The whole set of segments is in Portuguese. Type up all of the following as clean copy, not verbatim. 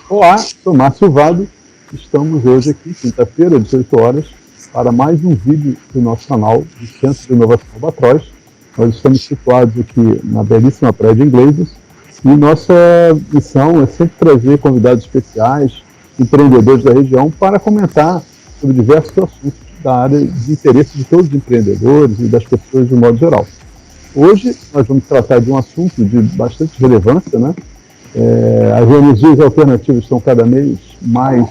Olá, sou Márcio Vado. Estamos hoje aqui, quinta-feira, 18 horas, para mais um vídeo do nosso canal do Centro de Inovação Albatroz. Nós estamos situados aqui na belíssima Praia de Ingleses e nossa missão é sempre trazer convidados especiais, empreendedores da região, para comentar sobre diversos assuntos da área de interesse de todos os empreendedores e das pessoas de um modo geral. Hoje nós vamos tratar de um assunto de bastante relevância, né? As energias alternativas estão cada vez mais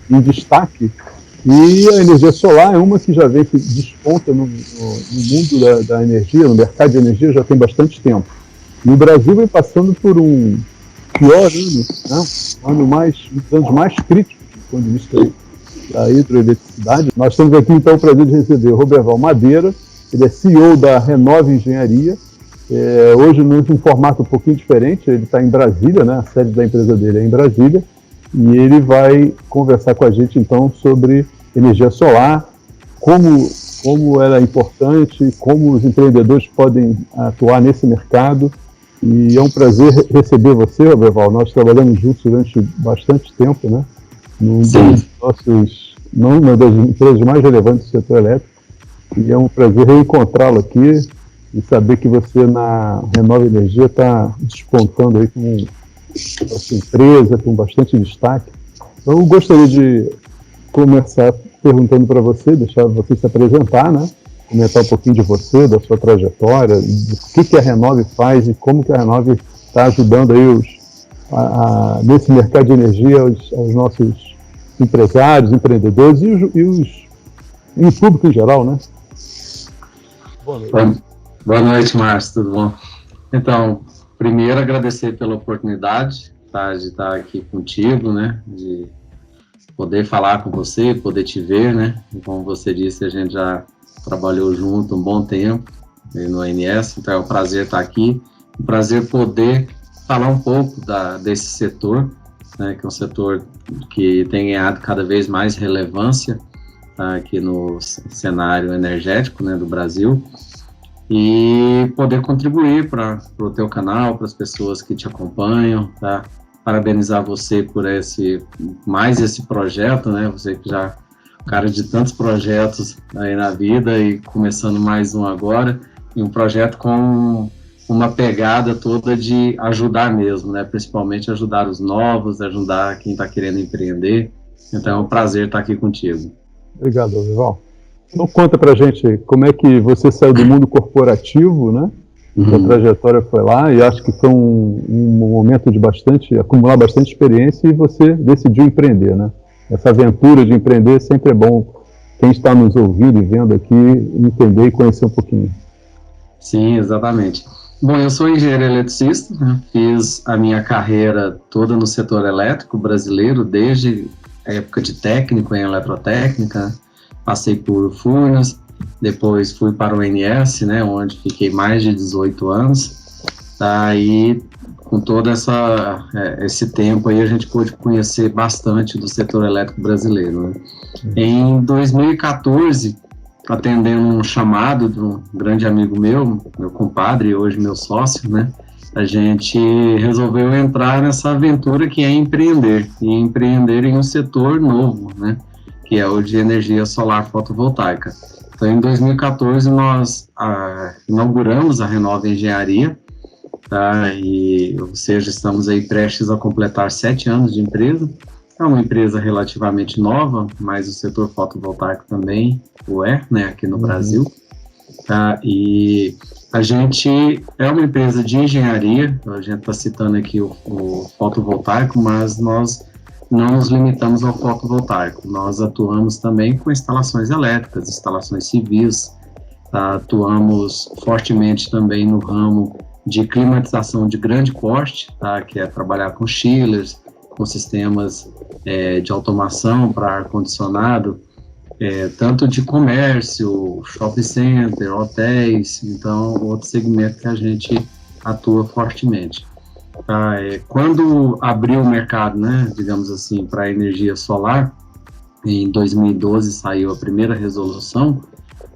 em destaque e a energia solar é uma que já vem que desponta no mundo da energia, no mercado de energia já tem bastante tempo. E o Brasil vem passando por um pior ano, né? Um dos anos mais críticos do ponto de vista da hidroeletricidade. Nós temos aqui então o prazer de receber o Roberval Madeira, ele é CEO da Renove Engenharia. Hoje num formato um pouquinho diferente, ele está em Brasília, né? A sede da empresa dele é em Brasília, e ele vai conversar com a gente então sobre energia solar, como ela é importante, como os empreendedores podem atuar nesse mercado, e é um prazer receber você, Roberval. Nós trabalhamos juntos durante bastante tempo, né? Uma das empresas mais relevantes do setor elétrico, e é um prazer reencontrá-lo aqui e saber que você na Renove Energia está despontando aí com a sua empresa, com bastante destaque. Então, eu gostaria de começar perguntando para você, deixar você se apresentar, né? Comentar um pouquinho de você, da sua trajetória, do que a Renove faz e como que a Renove está ajudando aí nesse mercado de energia aos nossos empresários, empreendedores e o público em geral, né? Boa noite. Boa noite, Márcio, tudo bom? Então, primeiro agradecer pela oportunidade de estar aqui contigo, né, de poder falar com você, poder te ver, né, e como você disse, a gente já trabalhou junto um bom tempo no ANS, então é um prazer estar aqui, um prazer poder falar um pouco desse setor, né, que é um setor que tem ganhado cada vez mais relevância aqui no cenário energético, né, do Brasil, e poder contribuir para o teu canal, para as pessoas que te acompanham, tá? Parabenizar você por esse projeto, né? Você que já é cara de tantos projetos aí na vida e começando mais um agora, e um projeto com uma pegada toda de ajudar mesmo, né? Principalmente ajudar os novos, ajudar quem está querendo empreender. Então é um prazer estar aqui contigo. Obrigado, Roberval. Então conta pra gente como é que você saiu do mundo corporativo, né? Sua trajetória foi lá e acho que foi um momento de acumular bastante experiência e você decidiu empreender, né? Essa aventura de empreender sempre é bom quem está nos ouvindo e vendo aqui entender e conhecer um pouquinho. Sim, exatamente. Bom, eu sou engenheiro eletricista, né? Fiz a minha carreira toda no setor elétrico brasileiro, desde a época de técnico em eletrotécnica. Passei por Furnas, depois fui para o ANS, né, onde fiquei mais de 18 anos, tá, e com todo esse tempo aí a gente pôde conhecer bastante do setor elétrico brasileiro, né. Em 2014, atendendo um chamado de um grande amigo meu compadre, hoje meu sócio, né, a gente resolveu entrar nessa aventura que é empreender, e empreender em um setor novo, né, que é o de energia solar fotovoltaica. Então, em 2014, nós inauguramos a Renove Engenharia, tá? Ou seja, estamos aí prestes a completar 7 anos de empresa. É uma empresa relativamente nova, mas o setor fotovoltaico também né, aqui no Brasil. Tá? E a gente é uma empresa de engenharia, a gente está citando aqui o fotovoltaico, mas nós não nos limitamos ao fotovoltaico, nós atuamos também com instalações elétricas, instalações civis, tá? Atuamos fortemente também no ramo de climatização de grande porte, tá? Que é trabalhar com chillers, com sistemas de automação para ar-condicionado, tanto de comércio, shopping center, hotéis, então outro segmento que a gente atua fortemente. Quando abriu o mercado, né, digamos assim, para a energia solar, em 2012 saiu a primeira resolução,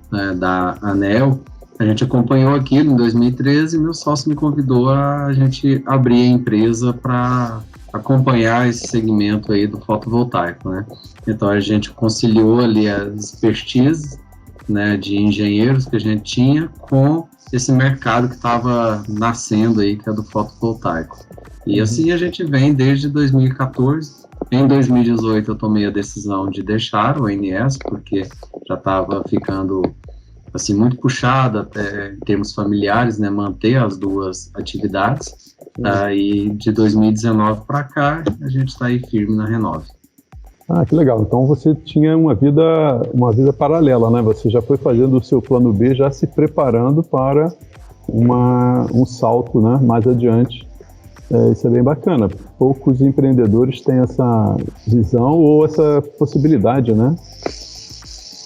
né, da ANEEL, a gente acompanhou aquilo. Em 2013, meu sócio me convidou a gente abrir a empresa para acompanhar esse segmento aí do fotovoltaico, né? Então a gente conciliou ali as expertise, né, de engenheiros que a gente tinha com esse mercado que estava nascendo aí, que é do fotovoltaico. E assim a gente vem desde 2014. Em 2018 eu tomei a decisão de deixar o ONS, porque já estava ficando assim, muito puxado até em termos familiares, né, manter as duas atividades. E de 2019 para cá, a gente está aí firme na Renove. Ah, que legal. Então você tinha uma vida paralela, né? Você já foi fazendo o seu plano B, já se preparando para um salto, né, mais adiante. Isso é bem bacana. Poucos empreendedores têm essa visão ou essa possibilidade, né,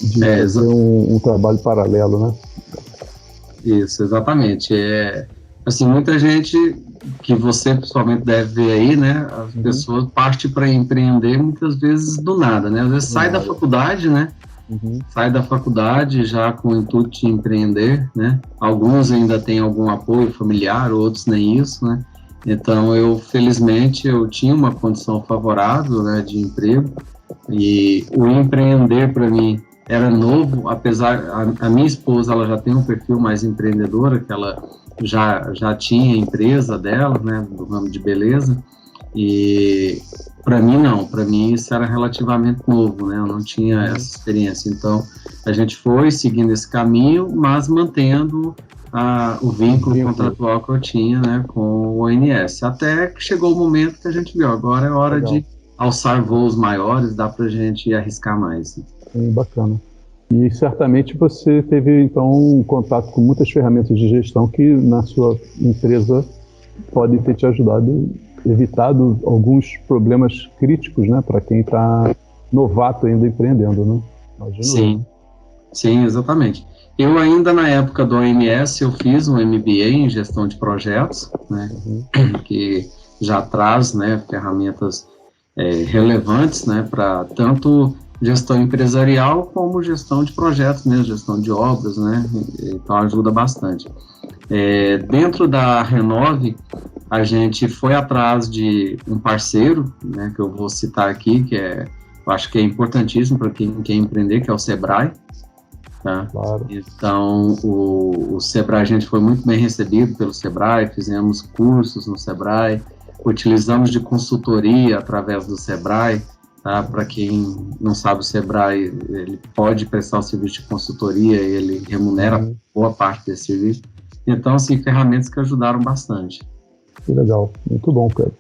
de fazer um trabalho paralelo, né? Isso, exatamente. Assim, muita gente que você pessoalmente deve ver aí, né, as pessoas partem para empreender muitas vezes do nada, né? Às vezes sai da faculdade, né? Sai da faculdade já com o intuito de empreender, né? Alguns ainda têm algum apoio familiar, outros nem isso, né? Então, felizmente, eu tinha uma condição favorável, né, de emprego, e o empreender para mim era novo, apesar, a minha esposa, ela já tem um perfil mais empreendedora, que ela já tinha a empresa dela, né, do ramo de beleza, e para mim não, para mim isso era relativamente novo, né, eu não tinha essa experiência. Então a gente foi seguindo esse caminho, mas mantendo o vínculo contratual que eu tinha, né, com o ONS, até que chegou o momento que a gente viu, agora é hora de alçar voos maiores, dá para a gente arriscar mais. Bacana. E certamente você teve, então, um contato com muitas ferramentas de gestão que na sua empresa podem ter te ajudado, evitado alguns problemas críticos, né, para quem está novato ainda empreendendo, né? Imagino. Sim, exatamente. Eu ainda na época do OMS, eu fiz um MBA em gestão de projetos, né, que já traz, né, ferramentas relevantes, né, para tanto gestão empresarial como gestão de projetos mesmo, gestão de obras, né, então ajuda bastante. Dentro da Renove, a gente foi atrás de um parceiro, né, que eu vou citar aqui, que eu acho que é importantíssimo para quem quer empreender, que é o Sebrae. Tá? Claro. Então, o Sebrae, a gente foi muito bem recebido pelo Sebrae, fizemos cursos no Sebrae, utilizamos de consultoria através do Sebrae. Tá? Para quem não sabe, o Sebrae ele pode prestar o serviço de consultoria, ele remunera boa parte desse serviço. Então, assim, ferramentas que ajudaram bastante. Que legal, muito bom, Pedro.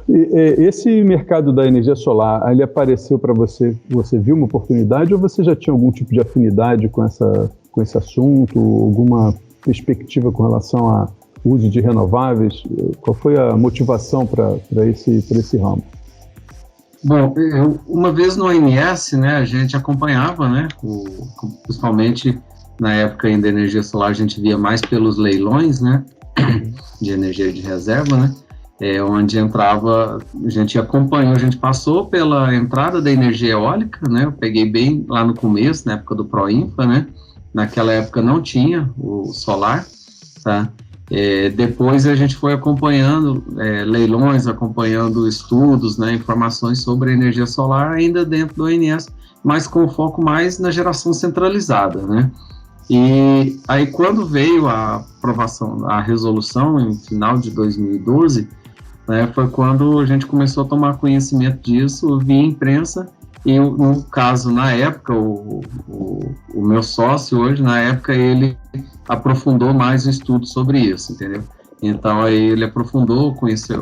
E esse mercado da energia solar, ele apareceu para você, você viu uma oportunidade ou você já tinha algum tipo de afinidade com esse assunto, alguma perspectiva com relação ao uso de renováveis? Qual foi a motivação para esse ramo? Bom, uma vez no ONS, né, a gente acompanhava, né, principalmente na época ainda da energia solar, a gente via mais pelos leilões, né, de energia de reserva, né, onde entrava, a gente acompanhou, a gente passou pela entrada da energia eólica, né, eu peguei bem lá no começo, na época do Proinfa, né, naquela época não tinha o solar, tá, depois a gente foi acompanhando leilões, acompanhando estudos, né, informações sobre a energia solar ainda dentro do ONS, mas com foco mais na geração centralizada, né. E aí quando veio a aprovação, a resolução em final de 2012, né, foi quando a gente começou a tomar conhecimento disso via imprensa, e no caso, na época, o meu sócio hoje, na época, ele aprofundou mais o estudo sobre isso, entendeu? Então, aí ele aprofundou,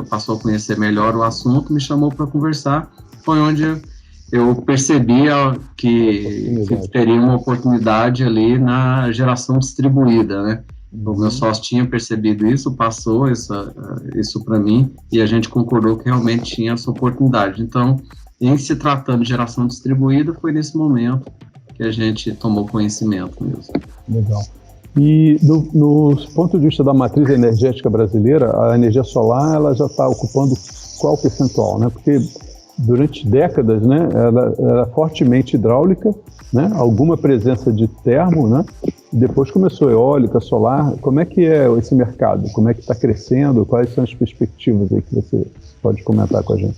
passou a conhecer melhor o assunto, me chamou para conversar, foi onde eu percebia que teria uma oportunidade ali na geração distribuída, né? O meu sócio tinha percebido isso, passou isso para mim, e a gente concordou que realmente tinha essa oportunidade. Então, em se tratando de geração distribuída, foi nesse momento que a gente tomou conhecimento mesmo. Legal. E no ponto de vista da matriz energética brasileira, a energia solar ela já está ocupando qual percentual, né? Porque durante décadas, né, ela era fortemente hidráulica, né? Alguma presença de termo, né? depois começou eólica, solar. Como é que é esse mercado? Como é que está crescendo? Quais são as perspectivas aí que você pode comentar com a gente?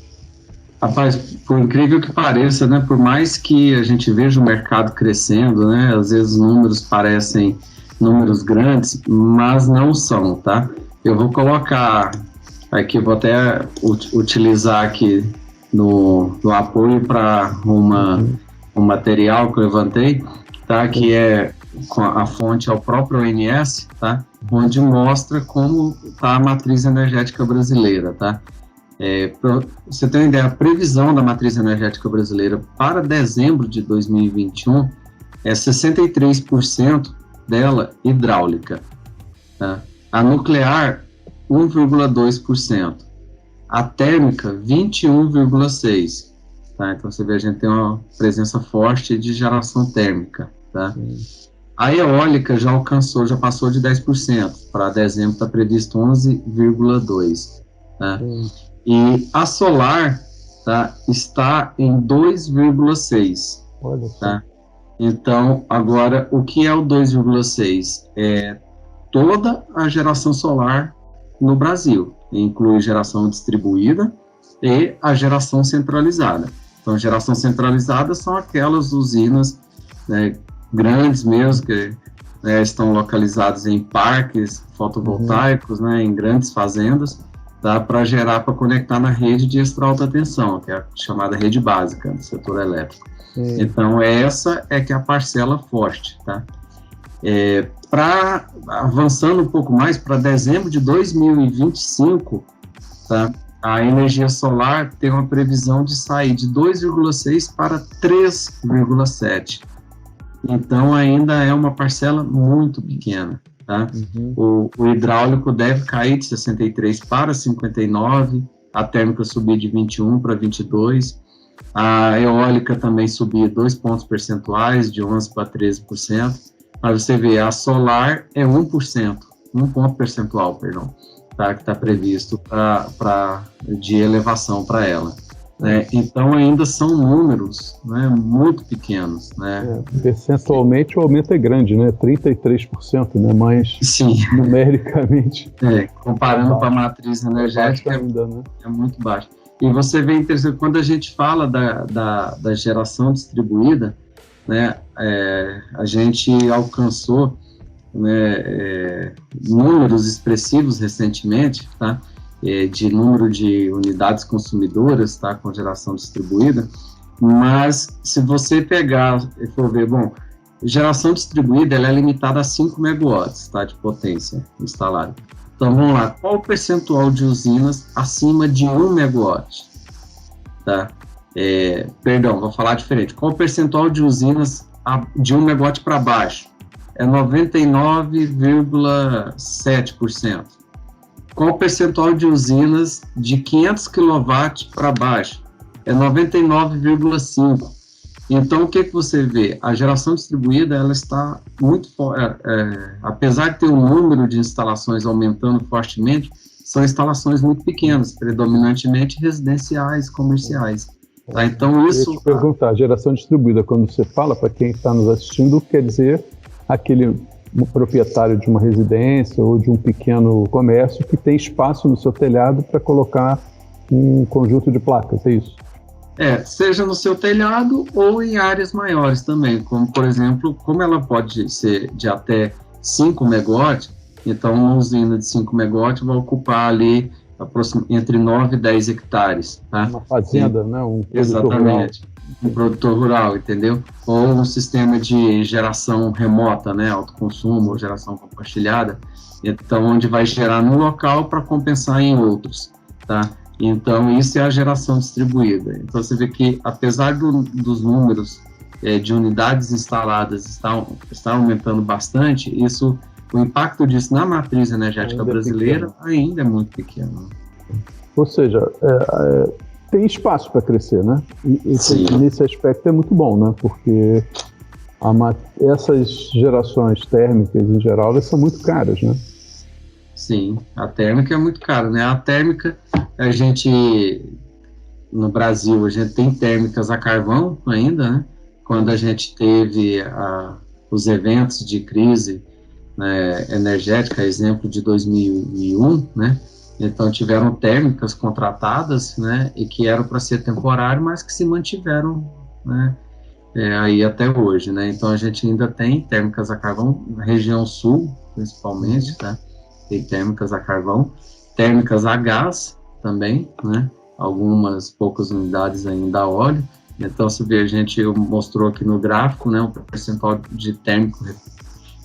Rapaz, por incrível que pareça, né, por mais que a gente veja o mercado crescendo, né, às vezes os números parecem números grandes, mas não são, tá? Eu vou colocar aqui, vou até utilizar aqui no apoio para um material que eu levantei, tá? Que é a fonte ao próprio ONS, tá? Onde mostra como está a matriz energética brasileira, tá? Para você ter uma ideia, a previsão da matriz energética brasileira para dezembro de 2021 é 63% dela hidráulica, tá? A nuclear, 1,2%. A térmica, 21,6%. Tá? Então, você vê, a gente tem uma presença forte de geração térmica. Tá? A eólica já passou de 10%. Para dezembro está previsto 11,2%. Tá? E a solar, tá, está em 2,6%. Tá? Então, agora, o que é o 2,6%? É toda a geração solar no Brasil. Inclui geração distribuída e a geração centralizada. Então, geração centralizada são aquelas usinas, né, grandes mesmo, que, né, estão localizadas em parques fotovoltaicos, né, em grandes fazendas, tá, para conectar na rede de extra alta tensão, que é a chamada rede básica do setor elétrico. Então, essa é que é a parcela forte, tá? Avançando um pouco mais, para dezembro de 2025, tá, a energia solar tem uma previsão de sair de 2,6 para 3,7. Então, ainda é uma parcela muito pequena. Tá? O hidráulico deve cair de 63 para 59, a térmica subir de 21 para 22, a eólica também subir 2 pontos percentuais, de 11% para 13%. Para você ver, a solar é 1%, 1 ponto percentual, perdão, tá, que está previsto de elevação para ela. Né? Então, ainda são números, né, muito pequenos. Né? Percentualmente, o aumento é grande, né? 33%, né? Mas sim, numericamente... comparando com a matriz energética, ainda, né? É muito baixo. E você vê, quando a gente fala da geração distribuída, né, a gente alcançou, né, números expressivos recentemente, tá, de número de unidades consumidoras, tá, com geração distribuída, mas se você pegar e for ver, bom, geração distribuída ela é limitada a 5 megawatts, tá, de potência instalada. Então vamos lá, qual o percentual de usinas acima de 1 megawatt? Tá? Perdão, vou falar diferente. Qual o percentual de usinas de 1 megawatt para baixo? É 99,7%. Qual o percentual de usinas de 500 kW para baixo? É 99,5%. Então, o que você vê? A geração distribuída, ela está muito forte. Apesar de ter um número de instalações aumentando fortemente, são instalações muito pequenas, predominantemente residenciais, comerciais. Tá? Então, isso... Eu ia te perguntar, geração distribuída, quando você fala, para quem está nos assistindo, quer dizer aquele proprietário de uma residência ou de um pequeno comércio que tem espaço no seu telhado para colocar um conjunto de placas, é isso? Seja no seu telhado ou em áreas maiores também, como, por exemplo, como ela pode ser de até 5 megawatts, então uma usina de 5 megawatts vai ocupar ali entre 9 e 10 hectares. Tá? Uma fazenda, né? Exatamente, um produtor rural, entendeu? Ou um sistema de geração remota, né? Autoconsumo ou geração compartilhada, então onde vai gerar num local para compensar em outros, tá? Então, isso é a geração distribuída. Então, você vê que, apesar dos números de unidades instaladas estar aumentando bastante, o impacto disso na matriz energética brasileira ainda é muito pequeno. Ou seja, tem espaço para crescer, né? E nesse aspecto é muito bom, né? Porque essas gerações térmicas, em geral, elas são muito caras, né? Sim, a térmica é muito cara, né? A térmica, no Brasil, a gente tem térmicas a carvão ainda, né? Quando a gente teve os eventos de crise, né, energética, exemplo de 2001, né? Então tiveram térmicas contratadas, né, e que eram para ser temporário, mas que se mantiveram, né, aí até hoje, né? Então a gente ainda tem térmicas a carvão na região sul, principalmente, tá? Tem térmicas a carvão, térmicas a gás também, né? Algumas poucas unidades ainda a óleo. Então, se a gente mostrou aqui no gráfico, né, o percentual de térmico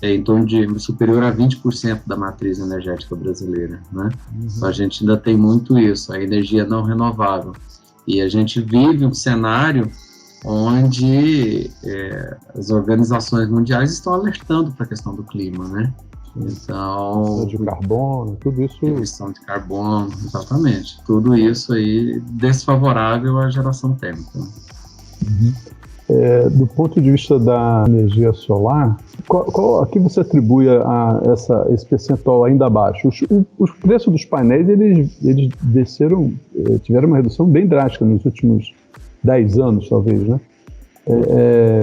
em torno de superior a 20% da matriz energética brasileira, né? Então, a gente ainda tem muito isso, a energia não renovável. E a gente vive um cenário onde as organizações mundiais estão alertando para a questão do clima, né? Então, de carbono, tudo isso. Emissão de carbono, exatamente. Tudo isso aí desfavorável à geração térmica. Do ponto de vista da energia solar, a que você atribui esse percentual ainda abaixo? Os preços dos painéis, eles desceram, tiveram uma redução bem drástica nos últimos 10 anos, talvez, né?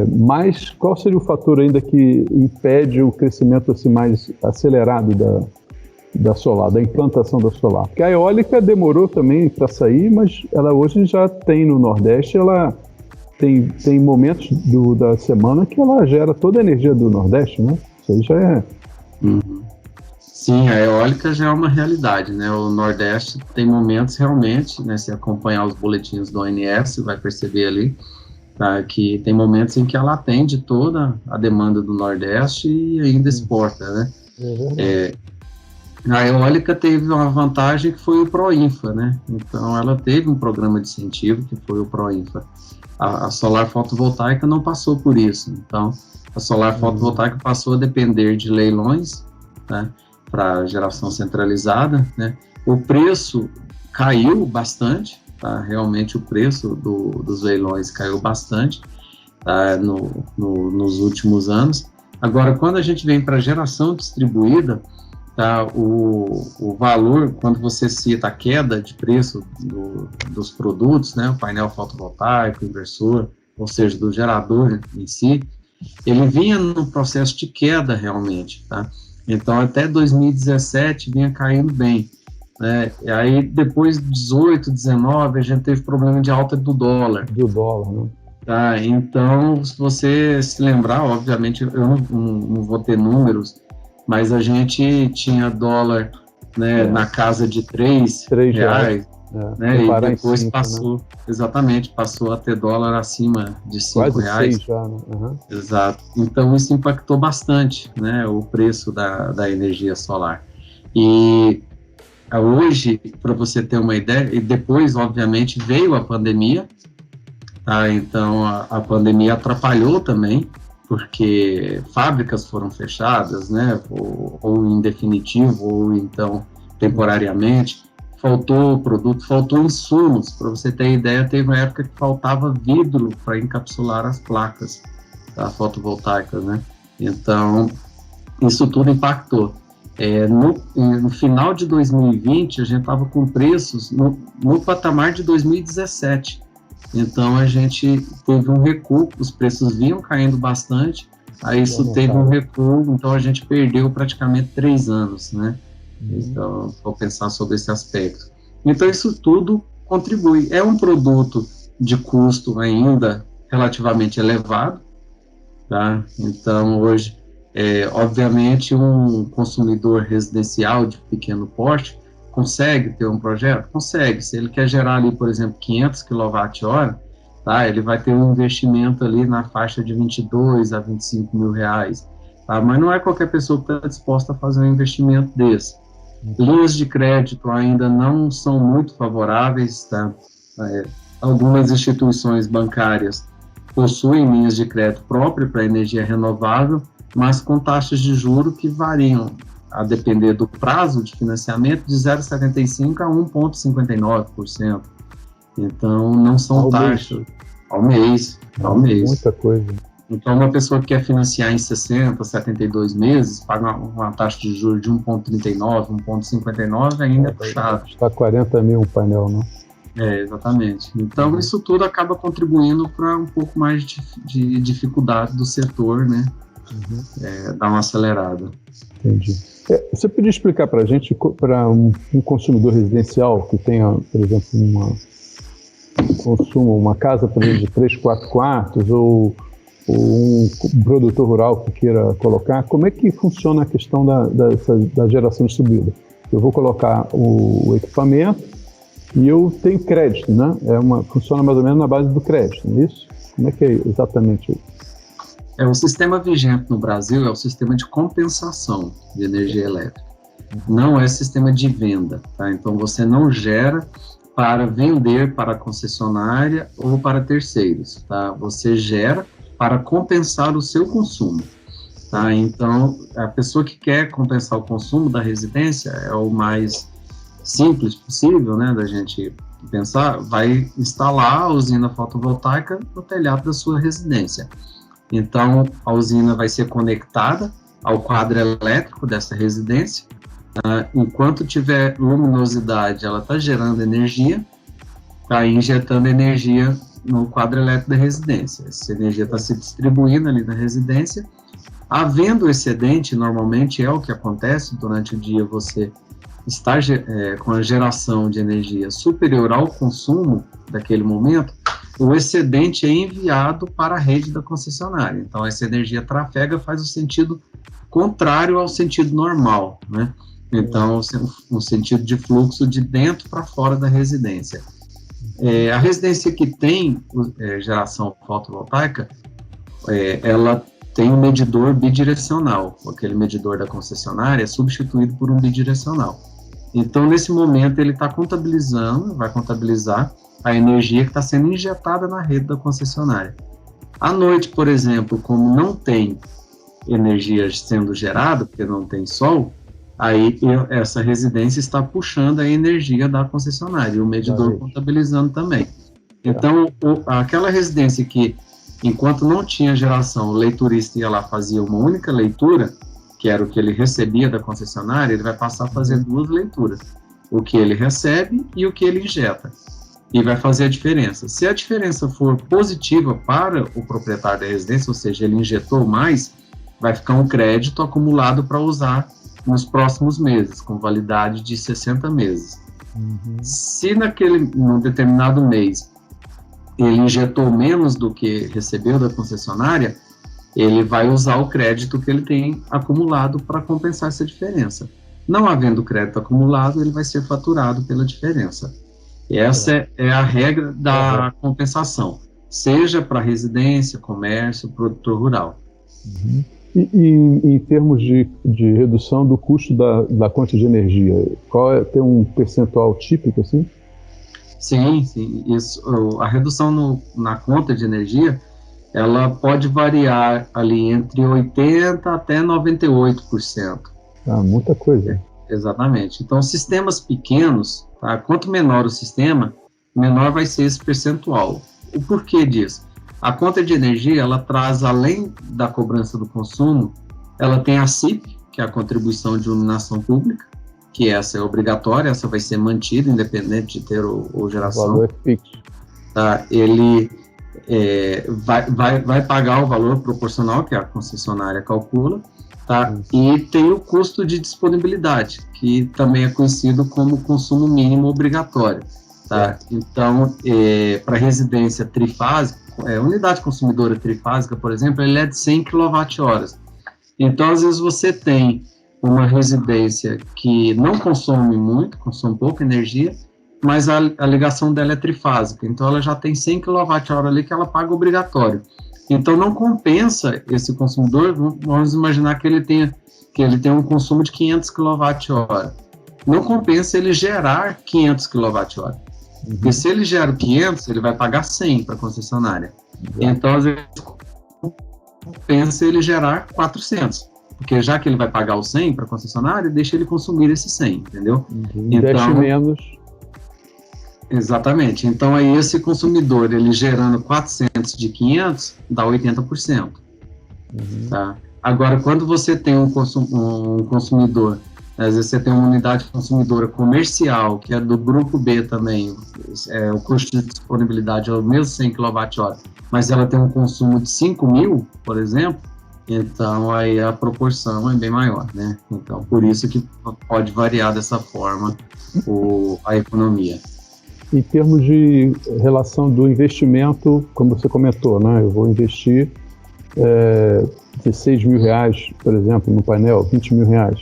Mas qual seria o fator ainda que impede o crescimento assim, mais acelerado da solar, da implantação da solar? Porque a eólica demorou também para sair, mas ela hoje já tem no Nordeste, ela tem momentos da semana que ela gera toda a energia do Nordeste, né? Isso aí já é... Sim, a eólica já é uma realidade, né? O Nordeste tem momentos realmente, né? Se acompanhar os boletins do ONS, vai perceber ali, tá, que tem momentos em que ela atende toda a demanda do Nordeste e ainda exporta, né? A eólica teve uma vantagem que foi o Proinfa, né? Então, ela teve um programa de incentivo que foi o Proinfa. A solar fotovoltaica não passou por isso. Então, a solar fotovoltaica passou a depender de leilões, né, para geração centralizada, né? O preço caiu bastante, tá? Realmente o preço dos leilões caiu bastante, tá? Nos últimos anos. Agora, quando a gente vem para geração distribuída, tá? O valor, quando você cita a queda de preço dos produtos, né? O painel fotovoltaico, o inversor, ou seja, do gerador em si, ele vinha num processo de queda realmente, tá? Então, até 2017 vinha caindo bem, né? E aí, depois de 18, 19, a gente teve problema de alta do dólar. Do dólar, né? Tá, então, se você se lembrar, obviamente, eu não vou ter números, mas a gente tinha dólar, né, na casa de R$3, né, e depois 5, passou, né? Exatamente, passou a ter dólar acima de R$5. Quase 6 já, né? Exato. Então, isso impactou bastante, né, o preço da energia solar. E hoje, para você ter uma ideia, e depois, obviamente, veio a pandemia, tá? Então, a pandemia atrapalhou também, porque fábricas foram fechadas, né, ou em definitivo, ou então temporariamente, faltou produto, faltou insumos. Para você ter ideia, teve uma época que faltava vidro para encapsular as placas, tá, fotovoltaicas, né? Então, isso tudo impactou. No final de 2020, a gente estava com preços no patamar de 2017. Então, a gente teve um recuo, os preços vinham caindo bastante, aí isso teve um recuo, então a gente perdeu praticamente 3 anos, né? Então, vou pensar sobre esse aspecto. Então, isso tudo contribui. É um produto de custo ainda relativamente elevado, tá? Então, hoje, obviamente, um consumidor residencial de pequeno porte consegue ter um projeto? Consegue. Se ele quer gerar ali, por exemplo, 500 kWh, tá? Ele vai ter um investimento ali na faixa de 22 a 25 mil reais, tá? Mas não é qualquer pessoa que está disposta a fazer um investimento desse. Linhas de crédito ainda não são muito favoráveis, tá? Algumas instituições bancárias possuem linhas de crédito próprias para energia renovável, mas com taxas de juros que variam, a depender do prazo de financiamento, de 0,75% a 1,59%. Então, não são taxas ao mês. Muita coisa. Então, uma pessoa que quer financiar em 60, 72 meses, paga uma taxa de juros de 1,39%, 1,59%, ainda é puxado. Está 40 mil um painel, né? Exatamente. Então, isso tudo acaba contribuindo para um pouco mais de dificuldade do setor, né? dar uma acelerada. Entendi. Você podia explicar para a gente, para um consumidor residencial que tenha, por exemplo, uma casa, por exemplo, de 3, 4 quartos, ou um produtor rural que queira colocar, como é que funciona a questão da geração distribuída? Eu vou colocar o equipamento e eu tenho crédito, né? Funciona mais ou menos na base do crédito, não é isso? Como é que é exatamente isso? O sistema vigente no Brasil é o sistema de compensação de energia elétrica. Não é sistema de venda, tá? Então você não gera para vender para a concessionária ou para terceiros, tá? Você gera para compensar o seu consumo, tá? Então, a pessoa que quer compensar o consumo da residência é o mais simples possível, né, da gente pensar, vai instalar a usina fotovoltaica no telhado da sua residência. Então, a usina vai ser conectada ao quadro elétrico dessa residência. Enquanto tiver luminosidade, ela está gerando energia, está injetando energia no quadro elétrico da residência. Essa energia está se distribuindo ali na residência. Havendo excedente, normalmente é o que acontece durante o dia, você está com a geração de energia superior ao consumo daquele momento, o excedente é enviado para a rede da concessionária. Então, essa energia trafega, faz o sentido contrário ao sentido normal, né? Então, um sentido de fluxo de dentro para fora da residência. A residência que tem geração fotovoltaica, ela tem um medidor bidirecional. Aquele medidor da concessionária é substituído por um bidirecional. Então, nesse momento, ele está contabilizando, vai contabilizar a energia que está sendo injetada na rede da concessionária. À noite, por exemplo, como não tem energia sendo gerada, porque não tem sol, aí essa residência está puxando a energia da concessionária, e o medidor contabilizando também. Então, aquela residência que, enquanto não tinha geração, o leiturista ia lá, fazia uma única leitura, que era o que ele recebia da concessionária, ele vai passar a fazer 2 leituras, o que ele recebe e o que ele injeta, e vai fazer a diferença. Se a diferença for positiva para o proprietário da residência, ou seja, ele injetou mais, vai ficar um crédito acumulado para usar nos próximos meses, com validade de 60 meses. Se num determinado mês ele injetou menos do que recebeu da concessionária, ele vai usar o crédito que ele tem acumulado para compensar essa diferença. Não havendo crédito acumulado, ele vai ser faturado pela diferença. Essa é a regra da compensação, seja para residência, comércio, produtor rural. E em termos de redução do custo da conta de energia, tem um percentual típico assim? Sim, isso, a redução na conta de energia, ela pode variar ali entre 80% até 98%. Muita coisa. Exatamente. Então, sistemas pequenos, tá? Quanto menor o sistema, menor vai ser esse percentual. O porquê disso? A conta de energia, ela traz, além da cobrança do consumo, ela tem a CIP, que é a contribuição de iluminação pública, que essa é obrigatória, essa vai ser mantida, independente de ter ou geração. O valor é fixo. Tá? Ele vai pagar o valor proporcional que a concessionária calcula, tá? E tem o custo de disponibilidade, que também é conhecido como consumo mínimo obrigatório. Tá? Então, para residência trifásica, unidade consumidora trifásica, por exemplo, ele é de 100 kWh. Então, às vezes você tem uma residência que não consome muito, consome pouca energia, mas a ligação dela é trifásica, então ela já tem 100 kWh ali que ela paga obrigatório. Então não compensa esse consumidor, vamos imaginar que ele tenha um consumo de 500 kWh. Não compensa ele gerar 500 kWh. Porque se ele gera 500, ele vai pagar 100 para a concessionária. Então, às vezes, compensa ele gerar 400. Porque já que ele vai pagar o 100 para a concessionária, deixa ele consumir esse 100, entendeu? Investe menos. Exatamente. Então, aí esse consumidor, ele gerando 400 de 500, dá 80%. Tá? Agora, quando você tem um consumidor, às vezes você tem uma unidade consumidora comercial, que é do grupo B também, o custo de disponibilidade é o mesmo 100 kWh, mas ela tem um consumo de 5.000, por exemplo, então aí a proporção é bem maior, né? Então, por isso que pode variar dessa forma a economia. Em termos de relação do investimento, como você comentou, né? Eu vou investir 16 mil reais, por exemplo, no painel, 20 mil reais,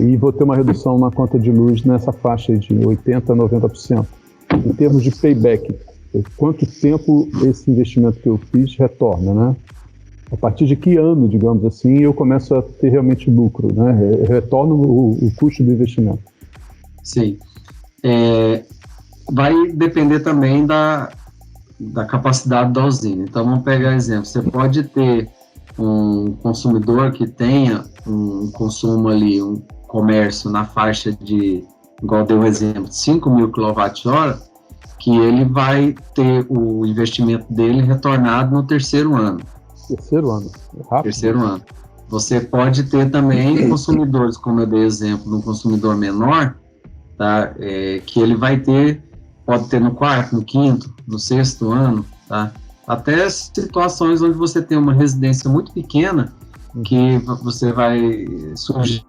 e vou ter uma redução na conta de luz nessa faixa de 80% a 90%. Em termos de payback, quanto tempo esse investimento que eu fiz retorna, né? A partir de que ano, digamos assim, eu começo a ter realmente lucro, né? Retorno o custo do investimento. Sim. Vai depender também da capacidade da usina. Então, vamos pegar exemplo. Você pode ter um consumidor que tenha um consumo ali, um comércio na faixa de, igual deu o exemplo, 5 mil kWh, que ele vai ter o investimento dele retornado no terceiro ano. Terceiro ano, rápido. Terceiro ano. Você pode ter também consumidores, como eu dei exemplo, no consumidor menor, tá? Que ele vai ter, pode ter no quarto, no quinto, no sexto ano, tá? Até situações onde você tem uma residência muito pequena, que você vai sugerir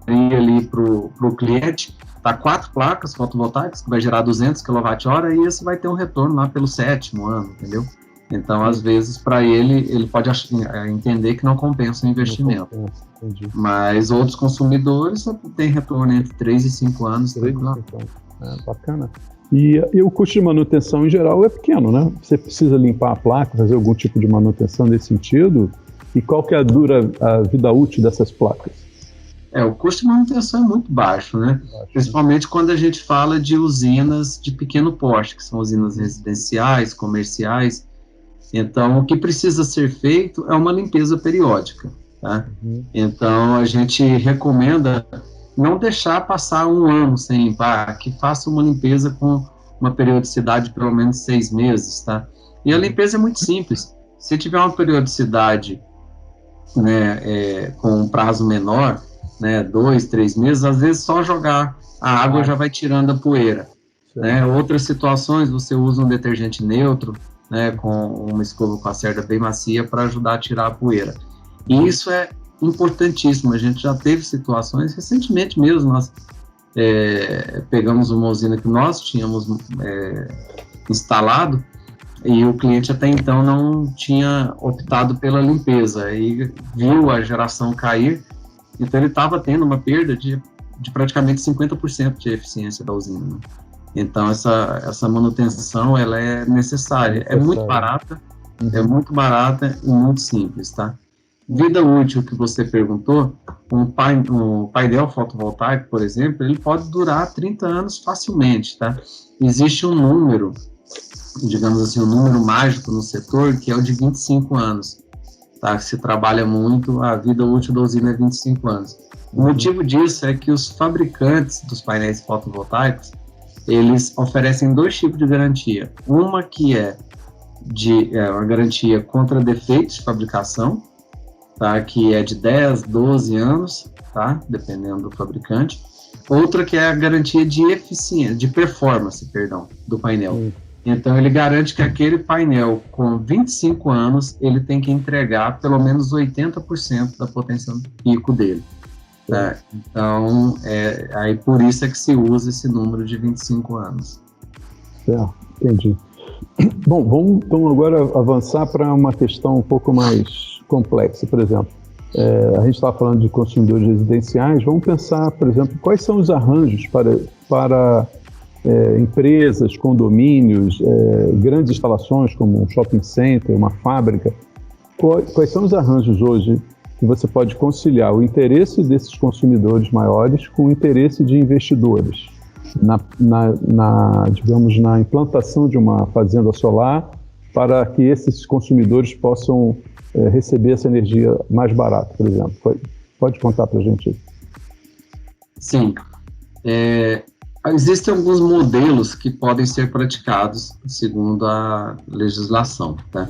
ali para o cliente, tá 4 placas fotovoltaicas, que vai gerar 200 kWh, e esse vai ter um retorno lá pelo 7º ano, entendeu? Então, às vezes, para ele pode entender que não compensa o investimento. Mas outros consumidores têm retorno entre 3 e 5 anos. 3 e 5 anos. Bacana. E o custo de manutenção, em geral, é pequeno, né? Você precisa limpar a placa, fazer algum tipo de manutenção nesse sentido? E qual que é a vida útil dessas placas? O custo de manutenção é muito baixo, né? Principalmente quando a gente fala de usinas de pequeno porte, que são usinas residenciais, comerciais. Então, o que precisa ser feito é uma limpeza periódica, tá? Então, a gente recomenda não deixar passar um ano sem limpar, que faça uma limpeza com uma periodicidade de pelo menos 6 meses, tá? E a limpeza é muito simples. Se tiver uma periodicidade, né, com um prazo menor, né, 2, 3 meses, às vezes só jogar a água já vai tirando a poeira, né? Outras situações, você usa um detergente neutro, né, com uma escova com a cerda bem macia para ajudar a tirar a poeira. E isso é importantíssimo. A gente já teve situações, recentemente mesmo, nós pegamos uma usina que nós tínhamos instalado e o cliente até então não tinha optado pela limpeza e viu a geração cair, então ele estava tendo uma perda de praticamente 50% de eficiência da usina, né? Então, essa manutenção, ela é necessária. É muito barata, e muito simples, tá? Vida útil que você perguntou, um painel fotovoltaico, por exemplo, ele pode durar 30 anos facilmente, tá? Existe um número, digamos assim, um número mágico no setor, que é o de 25 anos, tá? Que se trabalha muito, a vida útil da usina é 25 anos. O motivo disso é que os fabricantes dos painéis fotovoltaicos, eles oferecem 2 tipos de garantia. Uma que é uma garantia contra defeitos de fabricação, tá? Que é de 10, 12 anos, tá? Dependendo do fabricante. Outra que é a garantia de eficiência, de performance, perdão, do painel. Então, ele garante que aquele painel com 25 anos, ele tem que entregar pelo menos 80% da potência do pico dele. Tá? Então, aí por isso é que se usa esse número de 25 anos. Entendi. Bom, vamos então agora avançar para uma questão um pouco mais complexa. Por exemplo, a gente estava falando de consumidores residenciais, vamos pensar, por exemplo, quais são os arranjos para empresas, condomínios, grandes instalações como um shopping center, uma fábrica. Quais são os arranjos hoje que você pode conciliar o interesse desses consumidores maiores com o interesse de investidores digamos, na implantação de uma fazenda solar para que esses consumidores possam receber essa energia mais barata, por exemplo? Pode contar para a gente isso? Sim. Existem alguns modelos que podem ser praticados segundo a legislação, tá?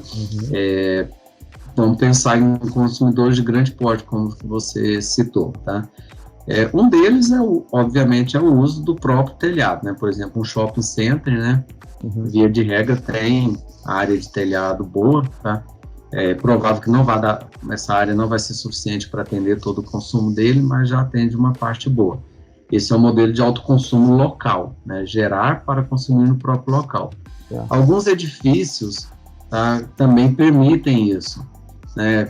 Vamos pensar em consumidores de grande porte, como você citou, tá? Um deles, obviamente, é o uso do próprio telhado, né? Por exemplo, um shopping center, né? Via de regra, tem área de telhado boa, tá? É provável que essa área não vai ser suficiente para atender todo o consumo dele, mas já atende uma parte boa. Esse é o modelo de autoconsumo local, né? Gerar para consumir no próprio local. Alguns edifícios, tá, também permitem isso, né?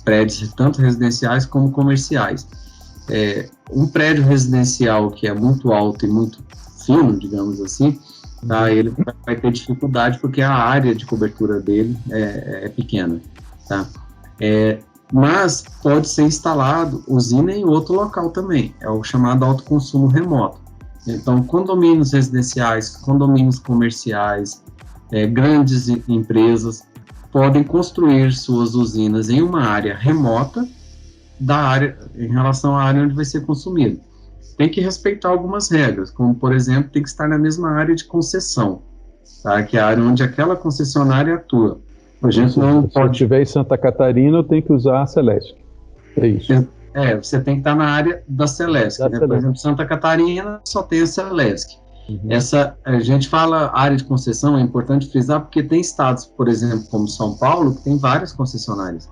Prédios tanto residenciais como comerciais. Um prédio residencial que é muito alto e muito fino, digamos assim, tá, ele vai ter dificuldade porque a área de cobertura dele é pequena, tá? Mas pode ser instalado usina em outro local também, é o chamado autoconsumo remoto. Então, condomínios residenciais, condomínios comerciais, grandes empresas podem construir suas usinas em uma área remota da área, em relação à área onde vai ser consumido. Tem que respeitar algumas regras, como, por exemplo, tem que estar na mesma área de concessão, tá? Que é a área onde aquela concessionária atua. A gente não pode... Se eu estiver em Santa Catarina, eu tenho que usar a Celesc. É isso. Você tem que estar na área da Celesc, né? Por exemplo, Santa Catarina só tem a Celesc. A gente fala área de concessão, é importante frisar, porque tem estados, por exemplo, como São Paulo, que tem várias concessionárias.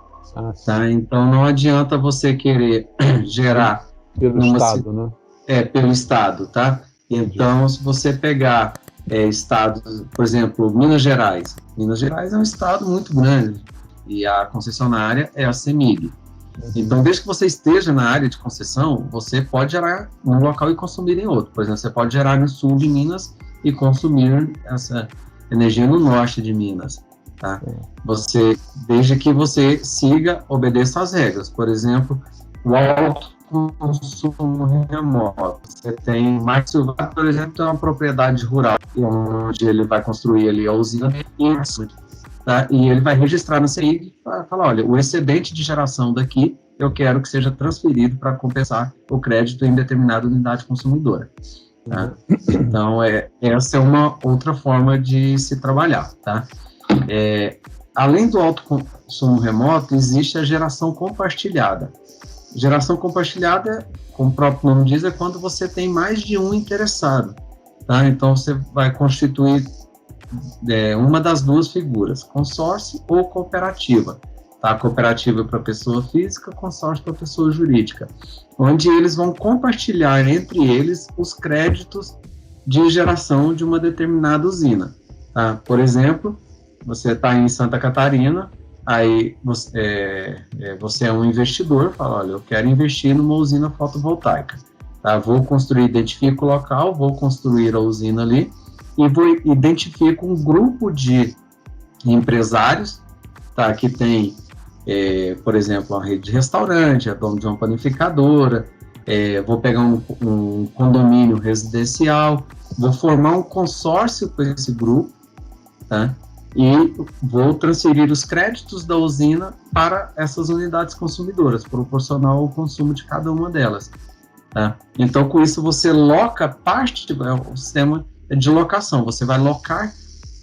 Tá? Então, não adianta você querer gerar... Pelo estado, né? Pelo estado, tá? Então, se você pegar estados, por exemplo, Minas Gerais. Minas Gerais é um estado muito grande e a concessionária é a CEMIG. Então, desde que você esteja na área de concessão, você pode gerar num local e consumir em outro. Por exemplo, você pode gerar no sul de Minas e consumir essa energia no norte de Minas. Tá? Desde que você obedeça às regras. Por exemplo, o autoconsumo remoto. Você tem Marcos Silvado, por exemplo, é uma propriedade rural, onde ele vai construir ali a usina tá? E ele vai registrar no CEIG para falar, olha, o excedente de geração daqui, eu quero que seja transferido para compensar o crédito em determinada unidade consumidora. Tá? Então, essa é uma outra forma de se trabalhar, tá? Além do autoconsumo remoto, existe a geração compartilhada. Geração compartilhada, como o próprio nome diz, é quando você tem mais de um interessado, tá? Então, você vai constituir uma das duas figuras, consórcio ou cooperativa. Tá? Cooperativa para pessoa física, consórcio para pessoa jurídica, onde eles vão compartilhar entre eles os créditos de geração de uma determinada usina. Tá? Por exemplo, você está em Santa Catarina, aí você é um investidor, fala, olha, eu quero investir numa usina fotovoltaica. Tá? Vou identifico o local, vou construir a usina ali, e identifico um grupo de empresários, tá, que tem, por exemplo, uma rede de restaurante, é dono de uma panificadora, vou pegar um condomínio residencial, vou formar um consórcio com esse grupo, tá, e vou transferir os créditos da usina para essas unidades consumidoras, proporcional ao consumo de cada uma delas. Tá? Então, com isso, você loca parte, o sistema de locação, você vai locar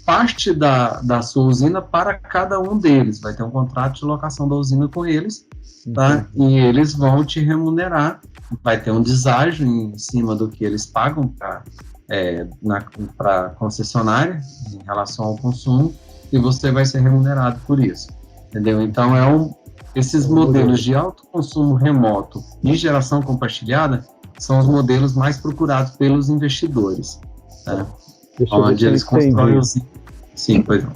parte da sua usina para cada um deles, vai ter um contrato de locação da usina com eles, tá? E eles vão te remunerar, vai ter um deságio em cima do que eles pagam para a concessionária em relação ao consumo, e você vai ser remunerado por isso, entendeu? Então, esses modelos de autoconsumo remoto e geração compartilhada são os modelos mais procurados pelos investidores. Tá? Onde eles constroem os... Sim, pois não.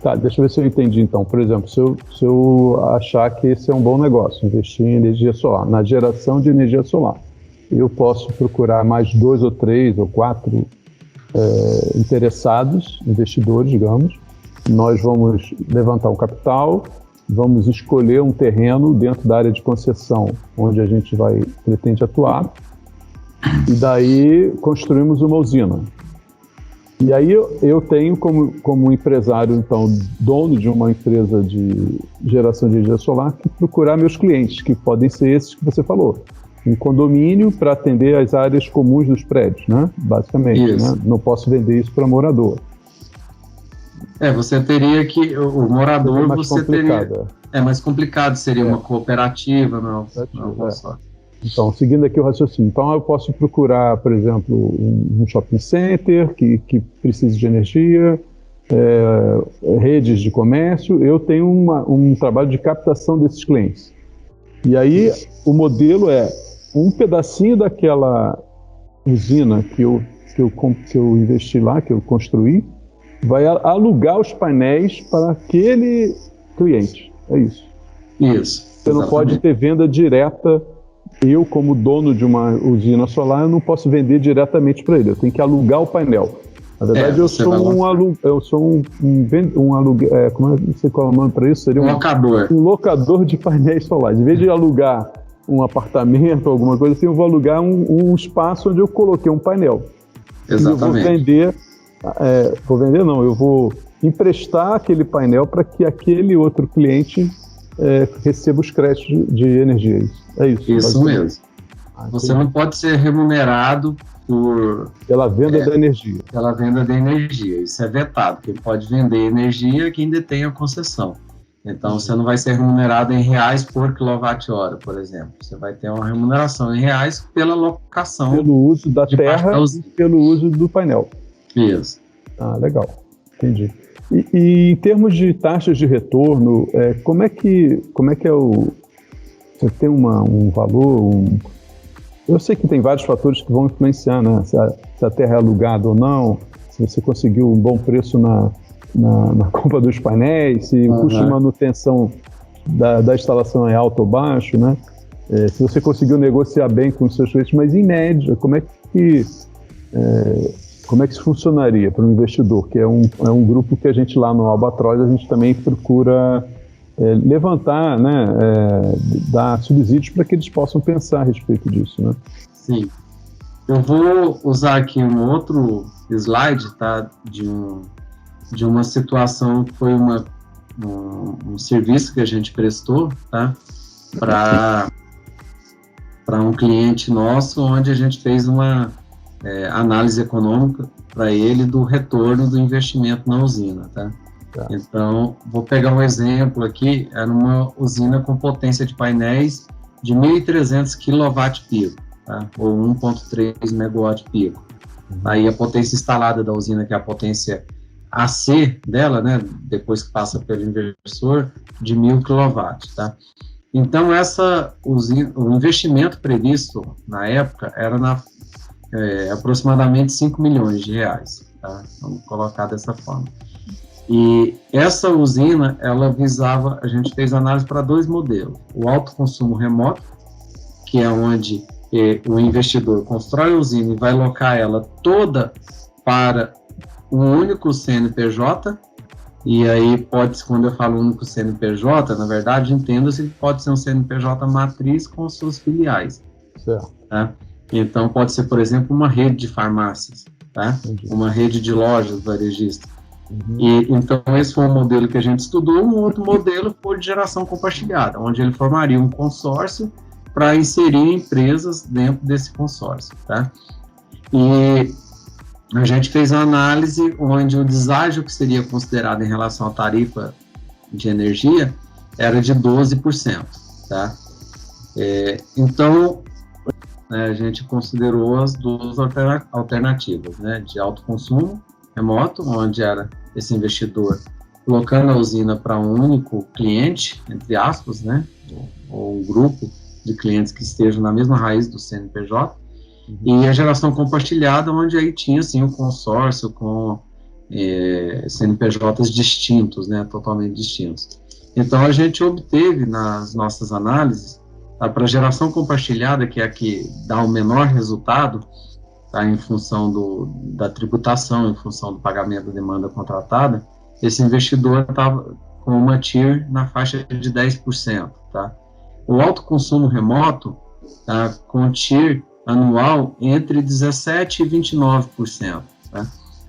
Tá, deixa eu ver se eu entendi então. Por exemplo, se eu achar que esse é um bom negócio, investir em energia solar, na geração de energia solar, eu posso procurar mais 2 ou 3 ou 4 interessados, investidores, digamos. Nós vamos levantar um capital, vamos escolher um terreno dentro da área de concessão onde a gente pretende atuar, e daí construímos uma usina. E aí eu tenho como empresário, então, dono de uma empresa de geração de energia solar, que procurar meus clientes, que podem ser esses que você falou. Um condomínio para atender as áreas comuns dos prédios, né? Basicamente. Né? Não posso vender isso para morador. Você teria que... O morador, você teria... É mais complicado, seria uma cooperativa, não só. Então, seguindo aqui o raciocínio, então eu posso procurar, por exemplo, um shopping center que precise de energia, redes de comércio, eu tenho um trabalho de captação desses clientes. E aí o modelo é um pedacinho daquela usina que eu investi lá, que eu construí, vai alugar os painéis para aquele cliente. É isso. Isso. Você não pode ter venda direta. Eu, como dono de uma usina solar, eu não posso vender diretamente para ele. Eu tenho que alugar o painel. Na verdade, eu sou um aluguel. Como não sei qual é o nome para isso? Seria um locador de painéis solares. Em vez de alugar um apartamento, alguma coisa assim, eu vou alugar um espaço onde eu coloquei um painel. Exatamente. Eu vou emprestar aquele painel para que aquele outro cliente receba os créditos de energia. É isso. Isso mesmo. Você não pode ser remunerado pela venda da energia. Pela venda da energia. Isso é vetado. Quem pode vender energia é quem detém a concessão. Então, você não vai ser remunerado em reais por quilowatt-hora, por exemplo. Você vai ter uma remuneração em reais pela locação. Pelo uso da terra e pelo uso do painel. Isso. Ah, legal. Entendi. E em termos de taxas de retorno, como é que é o... Você tem um valor... Eu sei que tem vários fatores que vão influenciar, né? Se a terra é alugada ou não, se você conseguiu um bom preço na compra dos painéis, se o custo de manutenção da instalação é alto ou baixo, né? Se você conseguiu negociar bem com os seus clientes, mas em média, como é que isso funcionaria para um investidor, que é um grupo que a gente lá no Albatroz, a gente também procura levantar, né, dar subsídios para que eles possam pensar a respeito disso, né? Sim. Eu vou usar aqui um outro slide, tá, de uma situação que foi um serviço que a gente prestou, tá, para um cliente nosso, onde a gente fez uma análise econômica para ele do retorno do investimento na usina, tá? Então, vou pegar um exemplo aqui, era uma usina com potência de painéis de 1.300 kW-pico, tá? Ou 1.3 MW-pico. Aí a potência instalada da usina, que é a potência AC dela, né, depois que passa pelo inversor, de 1.000 kW, tá? Então, essa usina, o investimento previsto na época era aproximadamente 5 milhões de reais, tá? Vamos colocar dessa forma. E essa usina, ela visava, a gente fez análise para 2 modelos. O autoconsumo remoto, que é onde o investidor constrói a usina e vai locar ela toda para um único CNPJ, e aí quando eu falo único CNPJ, na verdade, entenda-se que pode ser um CNPJ matriz com suas filiais. Certo. Tá? Então, pode ser, por exemplo, uma rede de farmácias, tá? Uma rede de lojas varejistas. E, então, esse foi um modelo que a gente estudou. Um outro modelo foi de geração compartilhada, onde ele formaria um consórcio para inserir empresas dentro desse consórcio, tá? E a gente fez uma análise onde o deságio que seria considerado em relação à tarifa de energia era de 12%, tá? Então, a gente considerou as 2 alternativas, né? De autoconsumo remoto, onde era esse investidor colocando a usina para um único cliente, entre aspas, né, ou um grupo de clientes que estejam na mesma raiz do CNPJ, e a geração compartilhada, onde aí tinha, assim, um consórcio com CNPJs distintos, né, totalmente distintos. Então, a gente obteve, nas nossas análises, para a geração compartilhada, que é a que dá o menor resultado, tá, em função da tributação, em função do pagamento da demanda contratada, esse investidor estava com uma TIR na faixa de 10%. Tá? O autoconsumo remoto tá, com TIR anual entre 17% e 29%. Tá?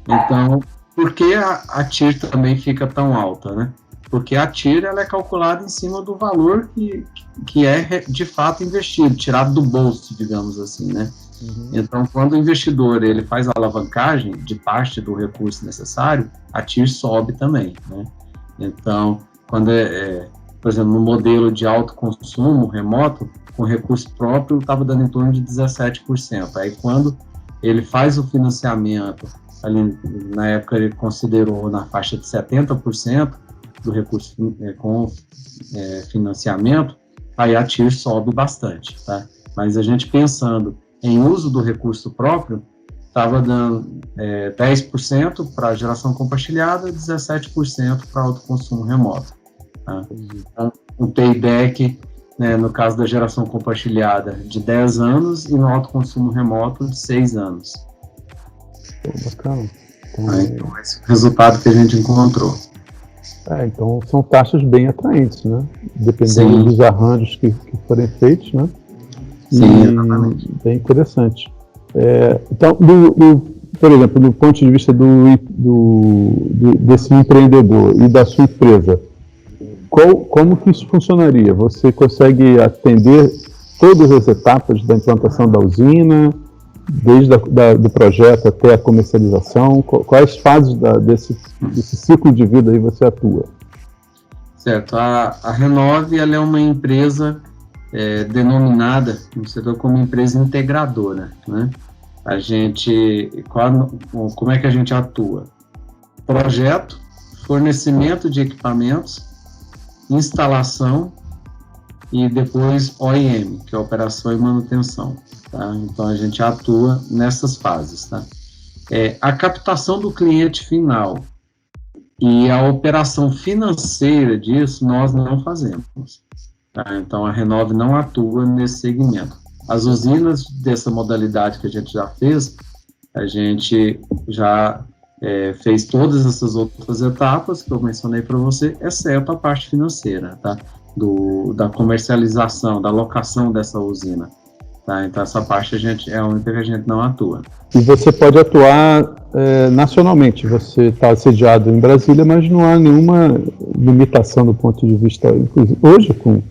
Então, por que a TIR também fica tão alta? Né? Porque a TIR ela é calculada em cima do valor que é de fato investido, tirado do bolso, digamos assim, né? Então, quando o investidor ele faz a alavancagem de parte do recurso necessário, a TIR sobe também, né? Então, quando por exemplo, no modelo de autoconsumo remoto, com recurso próprio, estava dando em torno de 17%. Aí, quando ele faz o financiamento ali na época ele considerou na faixa de 70% do recurso com financiamento, aí a TIR sobe bastante, tá? Mas a gente pensando em uso do recurso próprio, estava dando 10% para geração compartilhada, 17% para autoconsumo remoto. Tá? Então, um payback, né, no caso da geração compartilhada, de 10 anos e no autoconsumo remoto de 6 anos. Bacana. Então, esse é o resultado que a gente encontrou. Então são taxas bem atraentes, né? Dependendo Sim. dos arranjos que forem feitos, né? Sim, exatamente. Bem interessante. Então, por exemplo, do ponto de vista desse empreendedor e da sua empresa, como que isso funcionaria? Você consegue atender todas as etapas da implantação da usina, desde do projeto até a comercialização? Quais fases desse ciclo de vida aí você atua? Certo. A Renove, ela é uma empresa denominada no setor como empresa integradora, né? Como é que a gente atua? Projeto, fornecimento de equipamentos, instalação e depois OEM, que é operação e manutenção. Tá? Então, a gente atua nessas fases. Tá? A captação do cliente final e a operação financeira disso, nós não fazemos. Tá? Então, a Renove não atua nesse segmento. As usinas dessa modalidade que a gente já fez, a gente já fez todas essas outras etapas que eu mencionei para você, exceto a parte financeira, tá? Da comercialização, da locação dessa usina. Tá? Então, essa parte é a única que a gente não atua. E você pode atuar nacionalmente. Você está sediado em Brasília, mas não há nenhuma limitação do ponto de vista, inclusive, hoje, com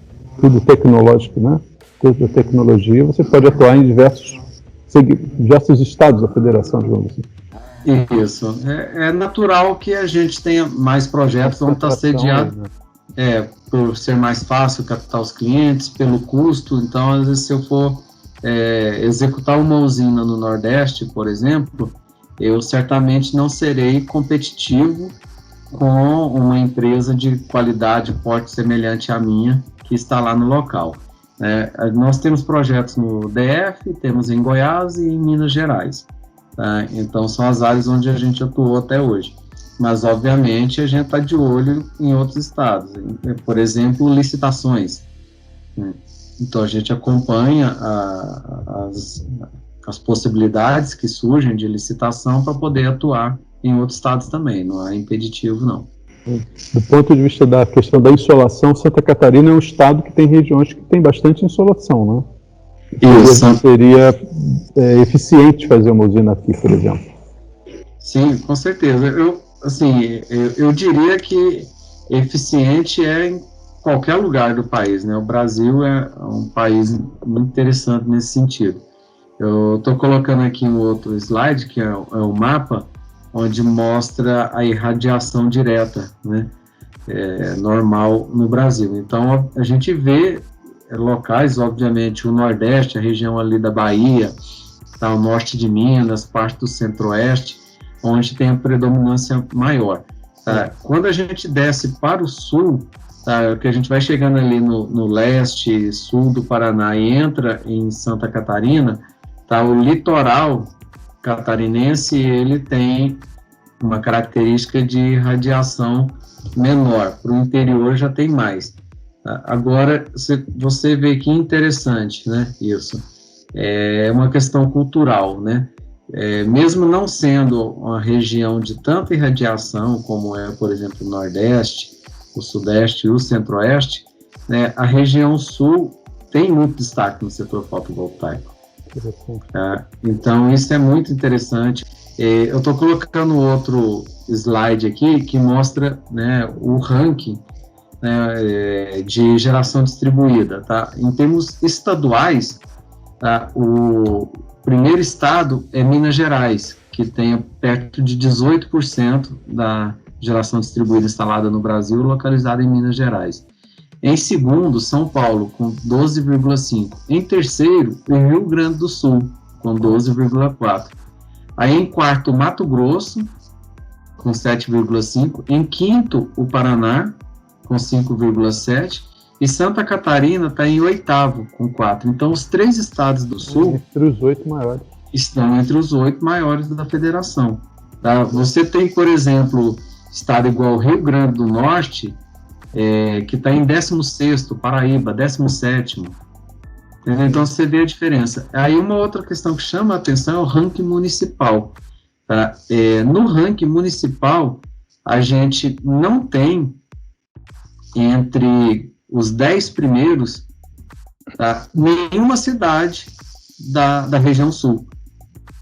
tudo tecnológico, né? Toda a tecnologia, você pode atuar em diversos estados da federação, digamos assim. Isso. É natural que a gente tenha mais projetos onde está sediado, por ser mais fácil captar os clientes, pelo custo. Então, às vezes, se eu for executar uma usina no Nordeste, por exemplo, eu certamente não serei competitivo com uma empresa de qualidade, porte semelhante à minha, que está lá no local. Nós temos projetos no DF, temos em Goiás e em Minas Gerais. Tá? Então, são as áreas onde a gente atuou até hoje. Mas, obviamente, a gente está de olho em outros estados. Por exemplo, licitações. Então, a gente acompanha as possibilidades que surgem de licitação para poder atuar em outros estados também. Não é impeditivo, não. Do ponto de vista da questão da insolação, Santa Catarina é um estado que tem regiões que tem bastante insolação, né? Isso. Seria eficiente fazer uma usina aqui, por exemplo. Sim, com certeza. Eu diria que eficiente é em qualquer lugar do país, né? O Brasil é um país muito interessante nesse sentido. Eu estou colocando aqui um outro slide, que é o mapa, onde mostra a irradiação direta, né? Normal no Brasil. Então, a gente vê locais, obviamente, o Nordeste, a região ali da Bahia, tá, o norte de Minas, parte do Centro-Oeste, onde tem a predominância maior. Tá? Quando a gente desce para o sul, tá, que a gente vai chegando ali no leste, sul do Paraná e entra em Santa Catarina, tá, o litoral catarinense, ele tem uma característica de radiação menor, para o interior já tem mais. Agora, você vê que interessante, né, isso. É uma questão cultural, né? Mesmo não sendo uma região de tanta irradiação, como é, por exemplo, o Nordeste, o Sudeste e o Centro-Oeste, né, a região Sul tem muito destaque no setor fotovoltaico. Então, isso é muito interessante. Eu estou colocando outro slide aqui que mostra, né, o ranking, né, de geração distribuída. Tá? Em termos estaduais, tá, o primeiro estado é Minas Gerais, que tem perto de 18% da geração distribuída instalada no Brasil, localizada em Minas Gerais. Em segundo, São Paulo, com 12,5%. Em terceiro, o Rio Grande do Sul, com 12,4%. Aí em quarto, o Mato Grosso, com 7,5%. Em quinto, o Paraná, com 5,7%. E Santa Catarina está em oitavo, com 4%. Então, os 3 estados do Sul Entre os 8 maiores. estão entre os 8 maiores da federação. Tá? Você tem, por exemplo, estado igual Rio Grande do Norte, que está em 16º, Paraíba, 17º. Então, você vê a diferença. Aí, uma outra questão que chama a atenção é o ranking municipal. Tá? No ranking municipal, a gente não tem, entre os 10 primeiros, tá, nenhuma cidade da região sul.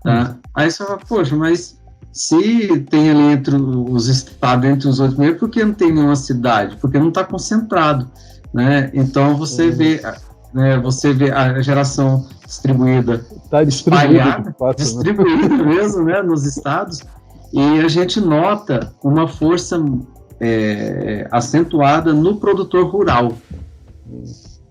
Tá? Aí você fala, poxa, mas se tem ali entre os estados, entre os 8 primeiros, por que não tem nenhuma cidade? Porque não está concentrado. Né? Então, você vê a geração distribuída, espalhada, distribuída mesmo, né, nos estados, e a gente nota uma força acentuada no produtor rural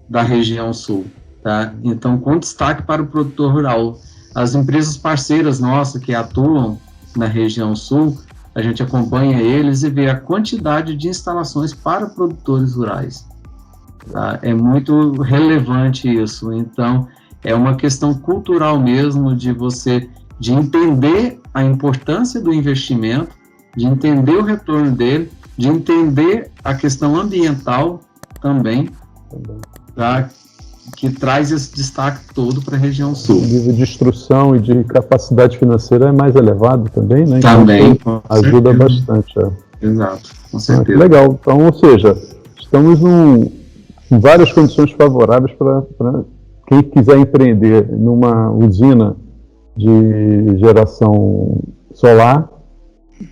da região sul, tá? Então, com destaque para o produtor rural. As empresas parceiras nossas que atuam na região sul, a gente acompanha eles e vê a quantidade de instalações para produtores rurais. Tá? É muito relevante isso. Então, é uma questão cultural mesmo de entender a importância do investimento, de entender o retorno dele, de entender a questão ambiental também. Tá? Que traz esse destaque todo para a região sul. O nível de instrução e de capacidade financeira é mais elevado também, né? Também, então, ajuda bastante. Exato, com certeza. Legal. Então, ou seja, estamos em várias condições favoráveis para quem quiser empreender numa usina de geração solar.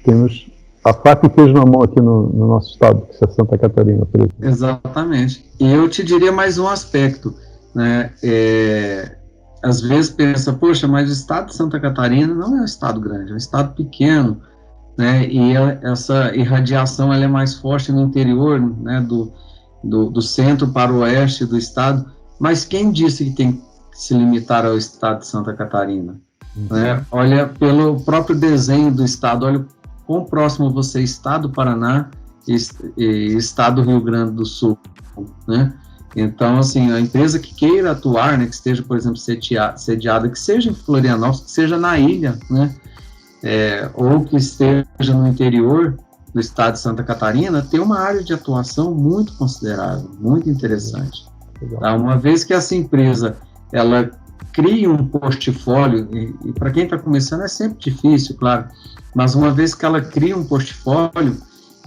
Temos a faca e queijo na mão aqui no nosso estado, que é Santa Catarina, por exemplo. Exatamente. E eu te diria mais um aspecto, né? Às vezes pensa, poxa, mas o estado de Santa Catarina não é um estado grande, é um estado pequeno, né? E essa irradiação ela é mais forte no interior, né? Do centro para o oeste do estado. Mas quem disse que tem que se limitar ao estado de Santa Catarina? Né? Olha, pelo próprio desenho do estado, olha quão próximo você está do Paraná e estado do Rio Grande do Sul, né? Então, assim, a empresa que queira atuar, né, que esteja, por exemplo, sediada, que seja em Florianópolis, que seja na ilha, né, ou que esteja no interior do estado de Santa Catarina, tem uma área de atuação muito considerável, muito interessante. Tá? Uma vez que essa empresa, ela cria um portfólio, e para quem está começando é sempre difícil, claro, mas uma vez que ela cria um portfólio,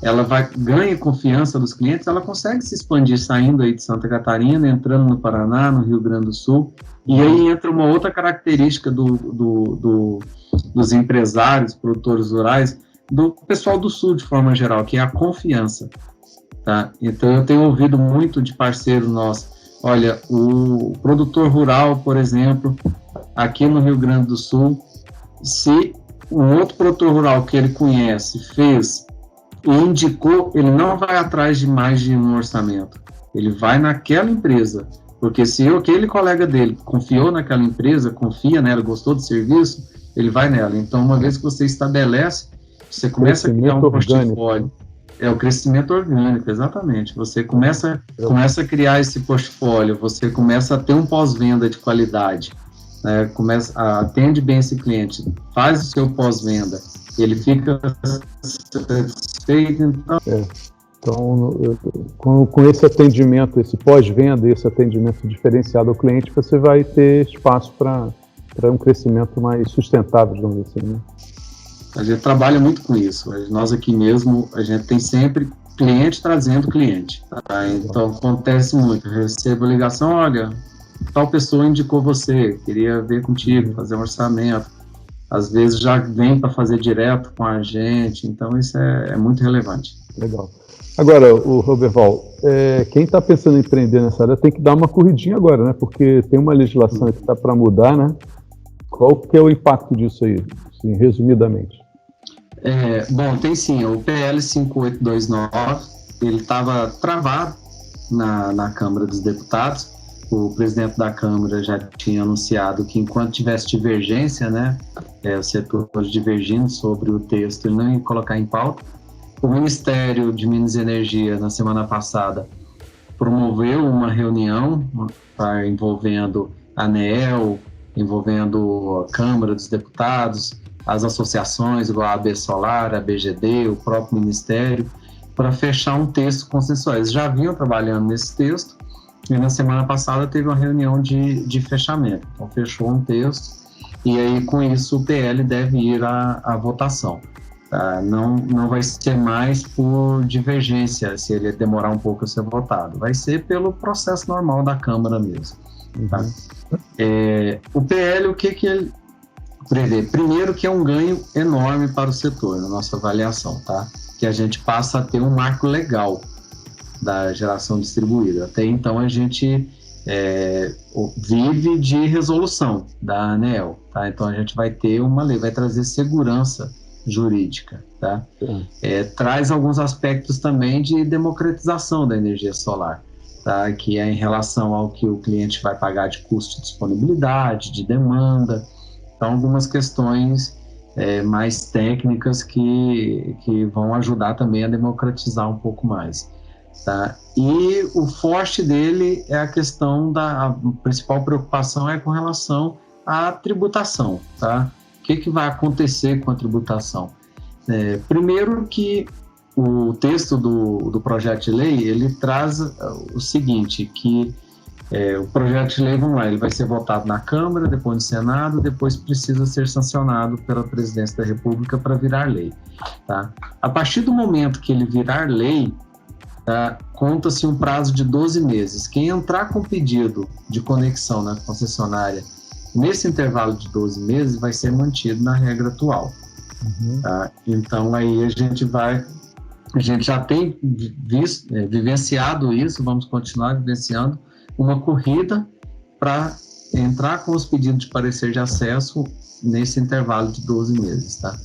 ela ganha confiança dos clientes, ela consegue se expandir saindo aí de Santa Catarina, entrando no Paraná, no Rio Grande do Sul, e aí entra uma outra característica dos empresários, produtores rurais, do pessoal do Sul de forma geral, que é a confiança. Tá? Então eu tenho ouvido muito de parceiro nosso, olha, o produtor rural, por exemplo, aqui no Rio Grande do Sul, se um outro produtor rural que ele conhece fez e indicou, ele não vai atrás de mais de um orçamento, ele vai naquela empresa, porque se aquele colega dele confiou naquela empresa, confia nela, gostou do serviço, ele vai nela. Então, uma vez que você estabelece, você começa a criar um portfólio. É o crescimento orgânico, exatamente. Você começa a criar esse portfólio, você começa a ter um pós-venda de qualidade, né? Atende bem esse cliente, faz o seu pós-venda, ele fica satisfeito. Então, com esse atendimento, esse pós-venda, esse atendimento diferenciado ao cliente, você vai ter espaço para um crescimento mais sustentável, digamos assim, né? A gente trabalha muito com isso. Nós aqui mesmo, a gente tem sempre cliente trazendo cliente. Tá? Então, acontece muito. Eu recebo ligação, olha, tal pessoa indicou você, queria ver contigo, fazer um orçamento. Às vezes já vem para fazer direto com a gente. Então, isso é muito relevante. Legal. Agora, o Roberval, quem está pensando em empreender nessa área tem que dar uma corridinha agora, né? Porque tem uma legislação que está para mudar, né? Qual que é o impacto disso aí, assim, resumidamente? Bom, tem sim, o PL 5829, ele estava travado na Câmara dos Deputados, o presidente da Câmara já tinha anunciado que enquanto tivesse divergência, né, os setores divergindo sobre o texto, ele não ia colocar em pauta. O Ministério de Minas e Energia, na semana passada, promoveu uma reunião envolvendo a ANEEL, envolvendo a Câmara dos Deputados, as associações, igual a AB Solar, a BGD, o próprio Ministério, para fechar um texto consensual. Eles já vinham trabalhando nesse texto, e na semana passada teve uma reunião de fechamento. Então, fechou um texto, e aí, com isso, o PL deve ir à votação. Tá? Não vai ser mais por divergência, se ele demorar um pouco a ser votado. Vai ser pelo processo normal da Câmara mesmo. Tá? O PL, o que ele prevê? Primeiro, que é um ganho enorme para o setor, na nossa avaliação, tá? Que a gente passa a ter um marco legal da geração distribuída. Até então a gente vive de resolução da ANEEL, tá? Então a gente vai ter uma lei, vai trazer segurança jurídica, tá? Traz alguns aspectos também de democratização da energia solar, tá? Que é em relação ao que o cliente vai pagar de custo de disponibilidade, de demanda. Então algumas questões mais técnicas que vão ajudar também a democratizar um pouco mais. Tá? E o forte dele é a questão a principal preocupação é com relação à tributação. Tá? O que vai acontecer com a tributação? Primeiro que o texto do projeto de lei, ele traz o seguinte, que o projeto de lei, ele vai ser votado na Câmara, depois no Senado, depois precisa ser sancionado pela Presidência da República para virar lei. Tá? A partir do momento que ele virar lei, tá, conta-se um prazo de 12 meses. Quem entrar com pedido de conexão na concessionária nesse intervalo de 12 meses vai ser mantido na regra atual. Tá? Então aí a gente já tem vivenciado isso, vamos continuar vivenciando uma corrida para entrar com os pedidos de parecer de acesso nesse intervalo de 12 meses, tá?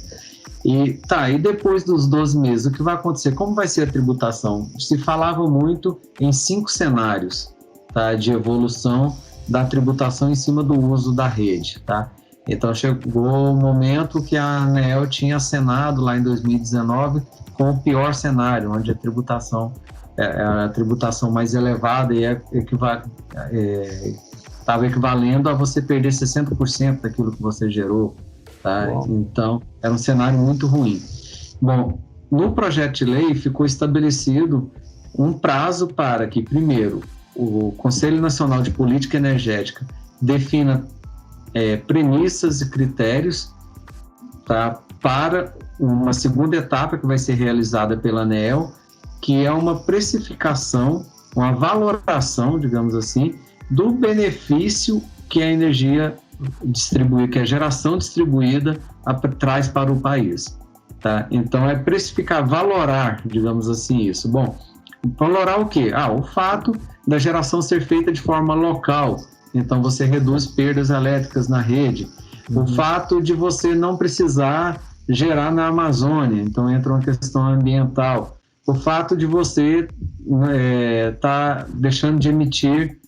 E depois dos 12 meses, o que vai acontecer? Como vai ser a tributação? Se falava muito em 5 cenários, tá, de evolução da tributação em cima do uso da rede, tá? Então chegou o momento que a ANEEL tinha acenado lá em 2019 com o pior cenário, onde a tributação mais elevada e estava equivalendo a você perder 60% daquilo que você gerou. Tá? Então, era um cenário muito ruim. Bom, no projeto de lei ficou estabelecido um prazo para que, primeiro, o Conselho Nacional de Política Energética defina premissas e critérios, tá, para uma segunda etapa que vai ser realizada pela ANEEL, que é uma precificação, uma valoração, digamos assim, do benefício que a energia distribuída, que a geração distribuída traz para o país. Tá? Então, é precificar, valorar, digamos assim, isso. Bom, valorar o quê? O fato da geração ser feita de forma local, então você reduz perdas elétricas na rede. O fato de você não precisar gerar na Amazônia, então entra uma questão ambiental. O fato de você tá deixando de emitir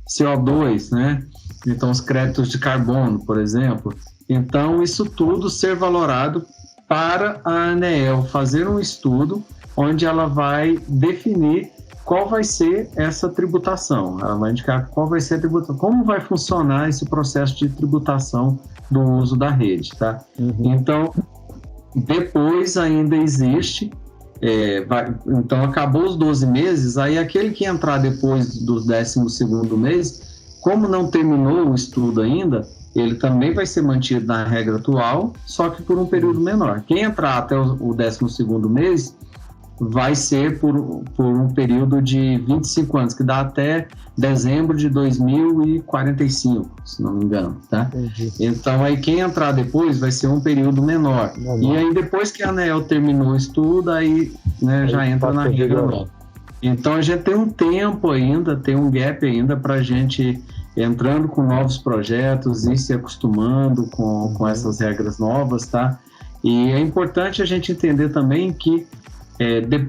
CO2, né? Então, os créditos de carbono, por exemplo. Então, isso tudo ser valorado para a ANEEL fazer um estudo onde ela vai definir qual vai ser essa tributação. Ela vai indicar qual vai ser a tributação, como vai funcionar esse processo de tributação do uso da rede, tá? Então, depois ainda existe, então acabou os 12 meses, aí aquele que entrar depois do 12º mês, como não terminou o estudo ainda, ele também vai ser mantido na regra atual, só que por um período menor. Quem entrar até o 12º mês vai ser por um período de 25 anos, que dá até dezembro de 2045, se não me engano, tá? Então, aí quem entrar depois vai ser um período menor. E aí, depois que a ANEEL terminou o estudo, aí, né, já entra na regra nova. Então, a gente tem um tempo ainda, tem um gap ainda para a gente entrando com novos projetos e se acostumando com essas regras novas, tá? E é importante a gente entender também que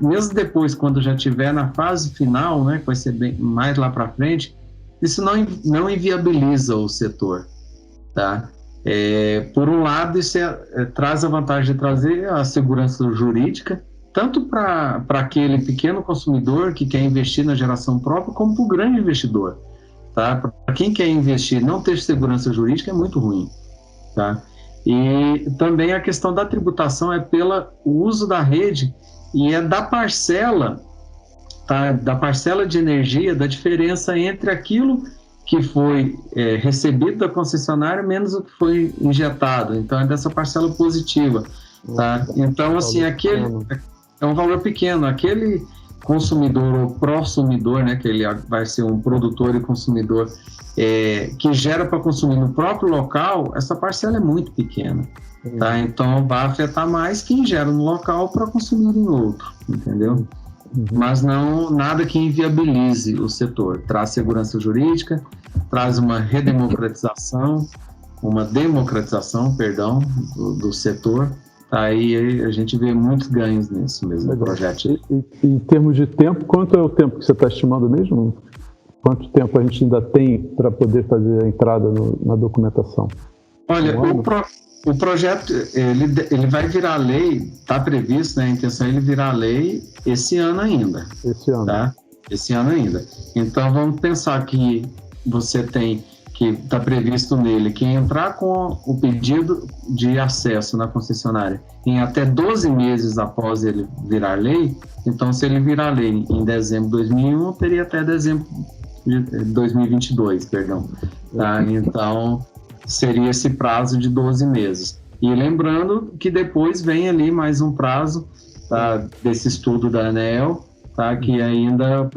mesmo depois, quando já estiver na fase final, né, que vai ser bem mais lá para frente, isso não inviabiliza o setor, tá? Por um lado, isso traz a vantagem de trazer a segurança jurídica, tanto para aquele pequeno consumidor que quer investir na geração própria, como para o grande investidor. Tá? Para quem quer investir, não ter segurança jurídica é muito ruim. Tá? E também a questão da tributação é pelo uso da rede e é da parcela, tá? Da parcela de energia, da diferença entre aquilo que foi recebido da concessionária menos o que foi injetado. Então, é dessa parcela positiva. Tá? Então, assim, aquele é um valor pequeno. Aquele consumidor ou prosumidor, né, que ele vai ser um produtor e consumidor, que gera para consumir no próprio local, essa parcela é muito pequena. Tá? Então, vai afetar mais quem gera no local para consumir em outro, entendeu? Mas não nada que inviabilize o setor. Traz segurança jurídica, traz uma democratização do setor. Aí a gente vê muitos ganhos nesse mesmo projeto. E em termos de tempo, quanto é o tempo que você está estimando mesmo? Quanto tempo a gente ainda tem para poder fazer a entrada na documentação? Olha, o projeto ele vai virar lei, está previsto, né, a intenção é ele virar lei esse ano ainda. Esse ano. Tá? Esse ano ainda. Então vamos pensar que você tem, que está previsto nele, que entrar com o pedido de acesso na concessionária em até 12 meses após ele virar lei. Então, se ele virar lei em dezembro de 2001, teria até dezembro de 2022, perdão. Tá? Então, seria esse prazo de 12 meses. E lembrando que depois vem ali mais um prazo, tá, desse estudo da ANEEL, tá, que ainda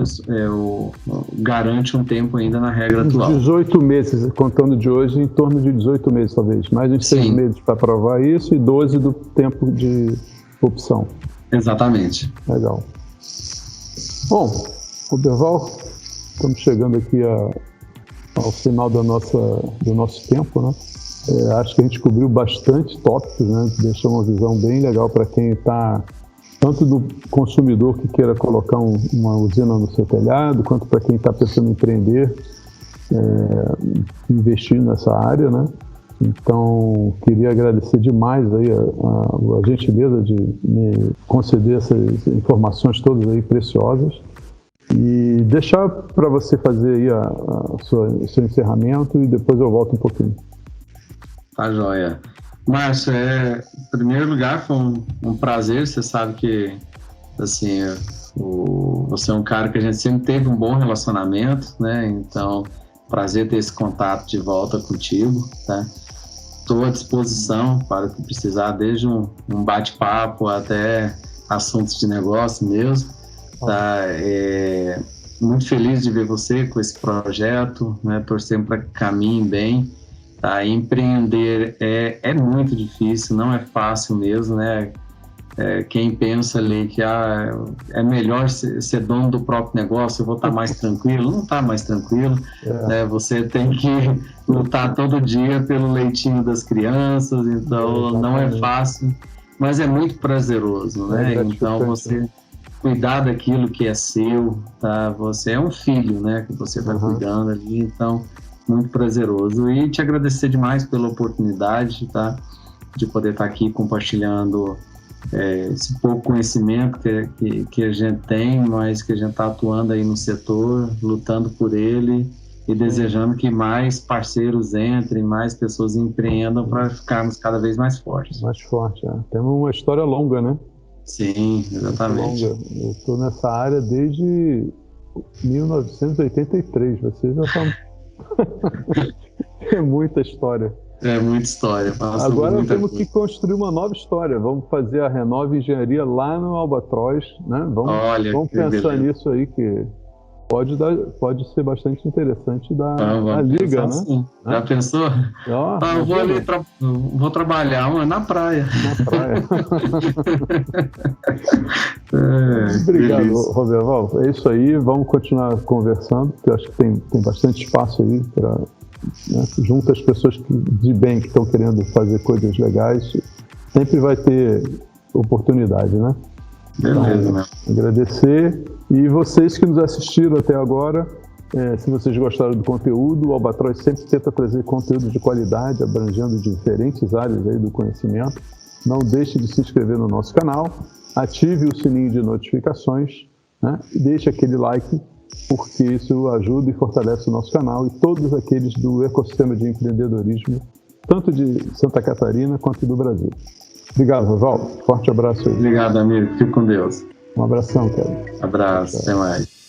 garante um tempo ainda na regra atual. 18 meses, contando de hoje, em torno de 18 meses talvez. Mais uns 6 meses para aprovar isso e 12 do tempo de opção. Exatamente. Legal. Bom, Roberval, estamos chegando aqui ao final do nosso tempo, né? Acho que a gente cobriu bastante tópicos, né? Deixou uma visão bem legal para quem está, tanto do consumidor que queira colocar uma usina no seu telhado, quanto para quem está pensando em empreender, investir nessa área, né? Então, queria agradecer demais aí a gentileza de me conceder essas informações todas aí preciosas e deixar para você fazer aí o seu encerramento e depois eu volto um pouquinho. Tá joia. Márcio, em primeiro lugar, foi um prazer. Você sabe que, assim, você é um cara que a gente sempre teve um bom relacionamento, né? Então, prazer ter esse contato de volta contigo, tá? Estou à disposição para o que precisar, desde um bate-papo até assuntos de negócio mesmo, tá? Muito feliz de ver você com esse projeto, né? Torcendo para que caminhe bem. Tá, empreender é muito difícil, não é fácil mesmo, né? Quem pensa ali que é melhor ser dono do próprio negócio, eu vou estar mais tranquilo, não está mais tranquilo. Né? Você tem que lutar todo dia pelo leitinho das crianças, então não é fácil, mas é muito prazeroso, né? Então você cuidar daquilo que é seu, tá? Você é um filho, né? Que você está cuidando ali, então muito prazeroso. E te agradecer demais pela oportunidade, tá? De poder estar aqui compartilhando esse pouco conhecimento que a gente tem, mas que a gente está atuando aí no setor, lutando por ele e desejando que mais parceiros entrem, mais pessoas empreendam para ficarmos cada vez mais fortes. Mais forte, Temos uma história longa, né? Sim, exatamente. Longa. Eu estou nessa área desde 1983, vocês já estão... É muita história. É muita história. Agora temos que construir uma nova história. Vamos fazer a Renova Engenharia lá no Albatroz, né? Vamos pensar nisso aí, que pode ser bastante interessante da liga, né? Sim. Já pensou? Vou trabalhar na praia. Na praia. Obrigado, Roberval. É isso aí. Vamos continuar conversando, porque eu acho que tem bastante espaço aí para, né, junto às pessoas de bem que estão querendo fazer coisas legais, sempre vai ter oportunidade, né? Beleza, né? Agradecer. E vocês que nos assistiram até agora, Se vocês gostaram do conteúdo, o Albatroz sempre tenta trazer conteúdo de qualidade, abrangendo diferentes áreas aí do conhecimento. Não deixe de se inscrever no nosso canal, ative o sininho de notificações, né? E deixe aquele like, porque isso ajuda e fortalece o nosso canal e todos aqueles do ecossistema de empreendedorismo, tanto de Santa Catarina quanto do Brasil. Obrigado, Oswaldo. Forte abraço aí. Obrigado, amigo. Fique com Deus. Um abração, cara. Abraço. Até mais.